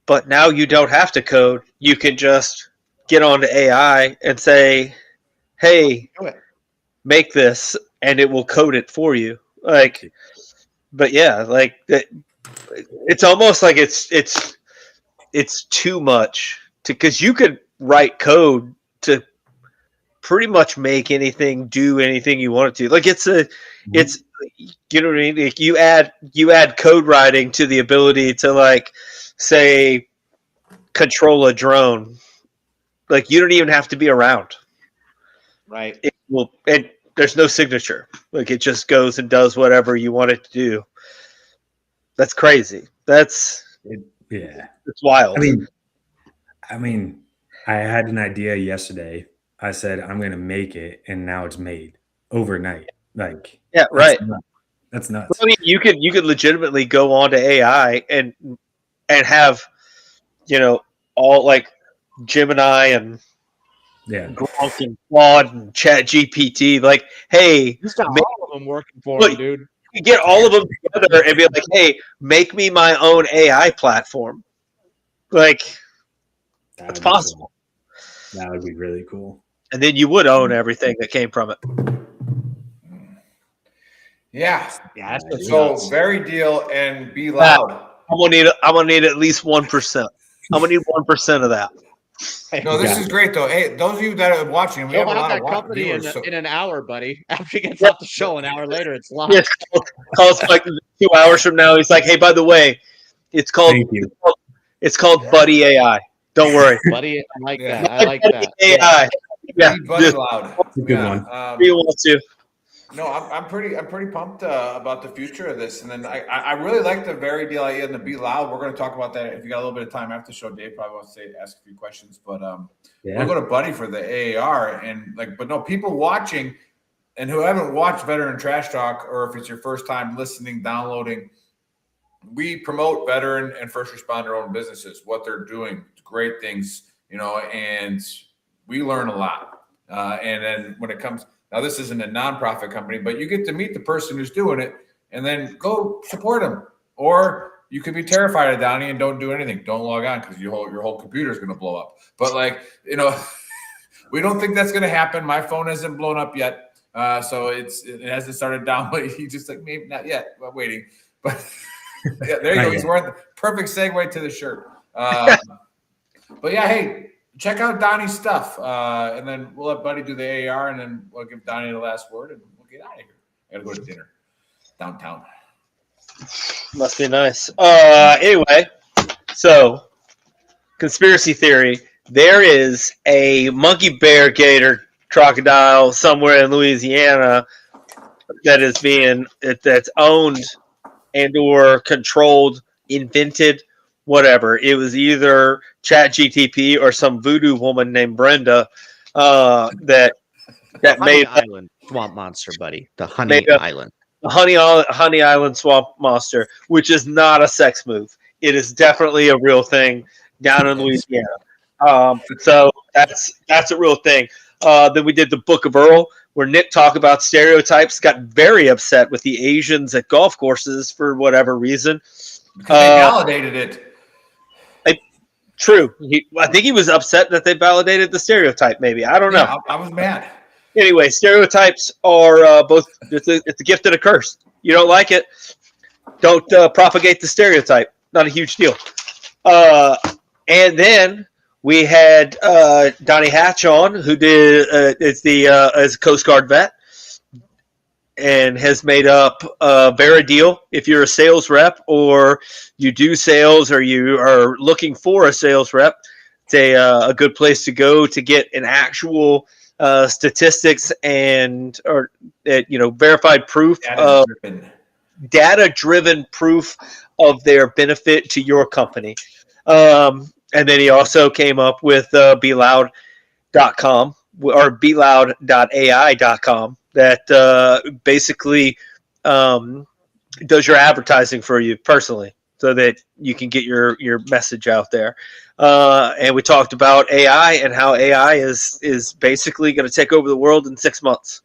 Speaker 9: but now you don't have to code. You can just get onto AI and say, hey, make this, and it will code it for you. But yeah, it's almost like it's too much because you could write code to pretty much make anything do anything you want it to. It's you know what I mean? You add code writing to the ability to say control a drone. You don't even have to be around.
Speaker 6: Right.
Speaker 9: And there's no signature. It just goes and does whatever you want it to do. That's crazy. That's
Speaker 7: Yeah.
Speaker 9: it's wild.
Speaker 7: I mean, I had an idea yesterday. I said I'm going to make it, and now it's made overnight. Like,
Speaker 9: yeah, right.
Speaker 7: That's nuts.
Speaker 9: I mean, you could legitimately go on to AI and have, all like Gemini and Grok and Claude and Chat GPT. Like, hey,
Speaker 6: Just got all of them working for him, dude.
Speaker 9: You get all of them together and be like, hey, make me my own AI platform. Like, that's possible.
Speaker 7: Cool. That would be really cool.
Speaker 9: And then you would own everything that came from it.
Speaker 8: Yeah.
Speaker 6: So
Speaker 8: very deal and be loud.
Speaker 9: I'm gonna need at least 1%. I'm gonna need 1% of that.
Speaker 8: No, this is great though. Hey, those of you that are watching, we have a lot of
Speaker 6: company
Speaker 8: viewers,
Speaker 6: in an hour, buddy. After he gets off the show, an hour later, it's live.
Speaker 9: Yeah, calls like 2 hours from now. He's like, hey, by the way, it's called Buddy AI. Don't worry,
Speaker 6: Buddy. I like that. I like that.
Speaker 9: AI. Yeah,
Speaker 8: Buddy loud.
Speaker 7: That's a good one.
Speaker 9: Do you want to?
Speaker 8: No, I'm pretty pumped about the future of this, and then I really like the very deal idea and the be loud. We're going to talk about that if you got a little bit of time after the show. Dave probably wants to ask a few questions, but we'll go to Buddy for the AAR and but no, people watching and who haven't watched Veteran Trash Talk, or if it's your first time listening, downloading, we promote veteran and first responder owned businesses, what they're doing, great things, and we learn a lot. And then when it comes. Now, this isn't a nonprofit company, but you get to meet the person who's doing it and then go support them. Or you could be terrified of Donnie and don't do anything. Don't log on because your whole computer is going to blow up. But, we don't think that's going to happen. My phone hasn't blown up yet. So it hasn't started down. But he just maybe not yet. I'm waiting. But, yeah, there you go. He's wearing the perfect segue to the shirt. But, yeah, hey. Check out Donnie's stuff, and then we'll let Buddy do the AR, and then we'll give Donnie the last word, and we'll get out of here. I gotta go to dinner downtown.
Speaker 9: Must be nice. Anyway, so conspiracy theory: there is a monkey, bear, gator, crocodile somewhere in Louisiana that's owned and or controlled, invented. Whatever. It was either Chat GTP or some voodoo woman named Brenda that made
Speaker 6: Island swamp monster, buddy. The Honey Island.
Speaker 9: The Honey Island swamp monster, which is not a sex move. It is definitely a real thing down in Louisiana. So that's a real thing. Then we did the Book of Earl, where Nick talked about stereotypes, got very upset with the Asians at golf courses for whatever reason.
Speaker 8: Because they validated it.
Speaker 9: True. I think he was upset that they validated the stereotype, maybe. I don't know.
Speaker 8: Yeah, I was mad.
Speaker 9: Anyway, stereotypes are both it's a gift and a curse. You don't like it, don't propagate the stereotype. Not a huge deal. And then we had Donnie Hatch on, who is a Coast Guard vet and has made up a Vera deal. If you're a sales rep or you do sales or you are looking for a sales rep, it's a good place to go to get an actual statistics and verified proof of data-driven proof of their benefit to your company. And then he also came up with beloud.com or beloud.ai.com that basically does your advertising for you personally so that you can get your message out there. And we talked about AI and how AI is basically going to take over the world in 6 months.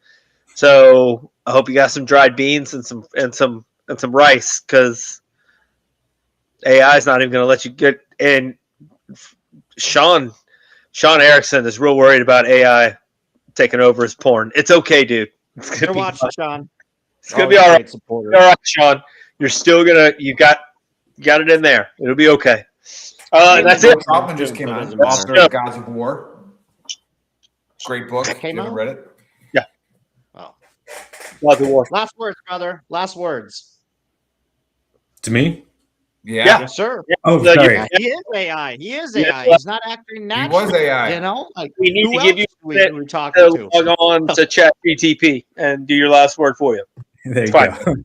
Speaker 9: So I hope you got some dried beans and some rice, because AI is not even going to let you get. And Sean Erickson is real worried about AI taking over his porn. It's okay, dude. It's gonna be
Speaker 6: watching, Sean.
Speaker 9: It's gonna be all right. All right, Sean. You're still you got it in there. It'll be okay. That's it.
Speaker 8: Troutman just came out. Author of Gods of War. Great book.
Speaker 6: That came out?
Speaker 8: Read it?
Speaker 9: Yeah.
Speaker 6: Oh.
Speaker 9: Gods of War.
Speaker 6: Last words, brother. Last words.
Speaker 7: To me?
Speaker 8: Yeah.
Speaker 6: Yes, sir.
Speaker 7: Yeah. Oh, sorry.
Speaker 6: He is AI. He is AI. He's not acting natural.
Speaker 8: He was AI.
Speaker 6: You know, like
Speaker 9: we need to give you
Speaker 6: we're talking to.
Speaker 9: Log on to Chat GTP and do your last word for you.
Speaker 7: There you go.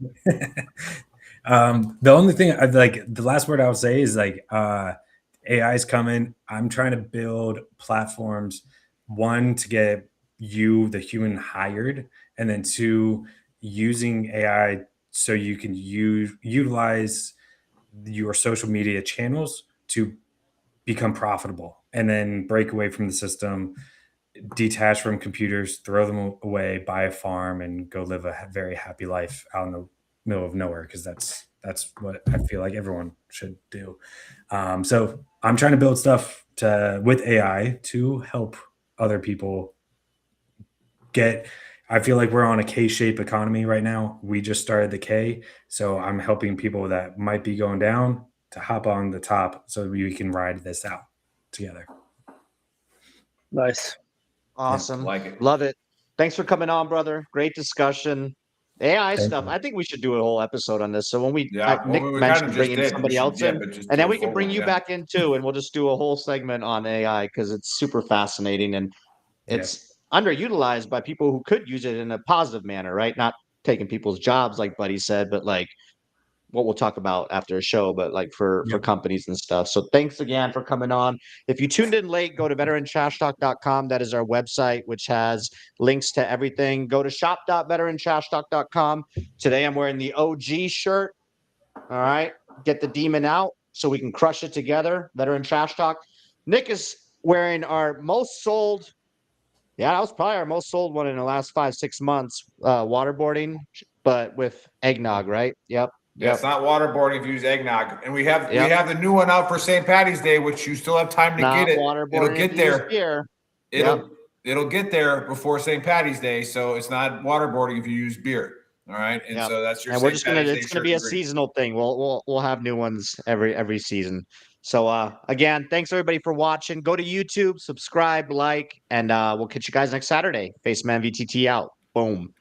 Speaker 7: The only thing the last word I'll say is AI is coming. I'm trying to build platforms, one, to get you, the human, hired, and then two, using AI so you can utilize your social media channels to become profitable and then break away from the system, detach from computers, throw them away, buy a farm, and go live a very happy life out in the middle of nowhere, because that's what I feel like everyone should do. So I'm trying to build stuff with AI to help other people get. I feel like we're on a K-shaped economy right now. We just started the K, so I'm helping people that might be going down to hop on the top so we can ride this out together.
Speaker 9: Nice.
Speaker 6: Awesome.
Speaker 8: Like it.
Speaker 6: Love it. Thanks for coming on, brother. Great discussion. AI
Speaker 7: Thank
Speaker 6: stuff.
Speaker 7: you.
Speaker 6: I think we should do a whole episode on this. So when
Speaker 8: Well,
Speaker 6: Nick
Speaker 8: we kind
Speaker 6: mentioned
Speaker 8: of just
Speaker 6: bringing
Speaker 8: did.
Speaker 6: somebody else in,
Speaker 8: But just
Speaker 6: and
Speaker 8: do
Speaker 6: then
Speaker 8: a
Speaker 6: we can
Speaker 8: full
Speaker 6: bring
Speaker 8: one,
Speaker 6: you
Speaker 8: yeah.
Speaker 6: back in too, and we'll just do a whole segment on AI because it's super fascinating and it's underutilized by people who could use it in a positive manner, right? Not taking people's jobs, like Buddy said, but like what we'll talk about after a show, but like for companies and stuff. So thanks again for coming on. If you tuned in late, go to veterantrashtalk.com. That is our website, which has links to everything. Go to shop.veterantrashtalk.com. Today I'm wearing the OG shirt. All right. Get the demon out so we can crush it together. Veteran Trash Talk. Nick is wearing our most sold. Yeah, that was probably our most sold one in the last 5-6 months. Waterboarding, but with eggnog, right? Yep.
Speaker 8: Yeah, it's not waterboarding if you use eggnog. And we have
Speaker 6: Yep.
Speaker 8: the new one out for St. Patty's Day, which you still have time to
Speaker 6: Not
Speaker 8: get it.
Speaker 6: waterboarding
Speaker 8: It'll
Speaker 6: if
Speaker 8: get
Speaker 6: you use
Speaker 8: there.
Speaker 6: beer.
Speaker 8: It'll get there before St. Patty's Day, so it's not waterboarding if you use beer. All right, and so that's your.
Speaker 6: And
Speaker 8: St. Patty's Day
Speaker 6: it's gonna
Speaker 8: shirt
Speaker 6: be a
Speaker 8: and green.
Speaker 6: seasonal thing. We'll have new ones every season. So again, thanks everybody for watching. Go to YouTube, subscribe, like, and we'll catch you guys next Saturday. Face Man VTT out. Boom.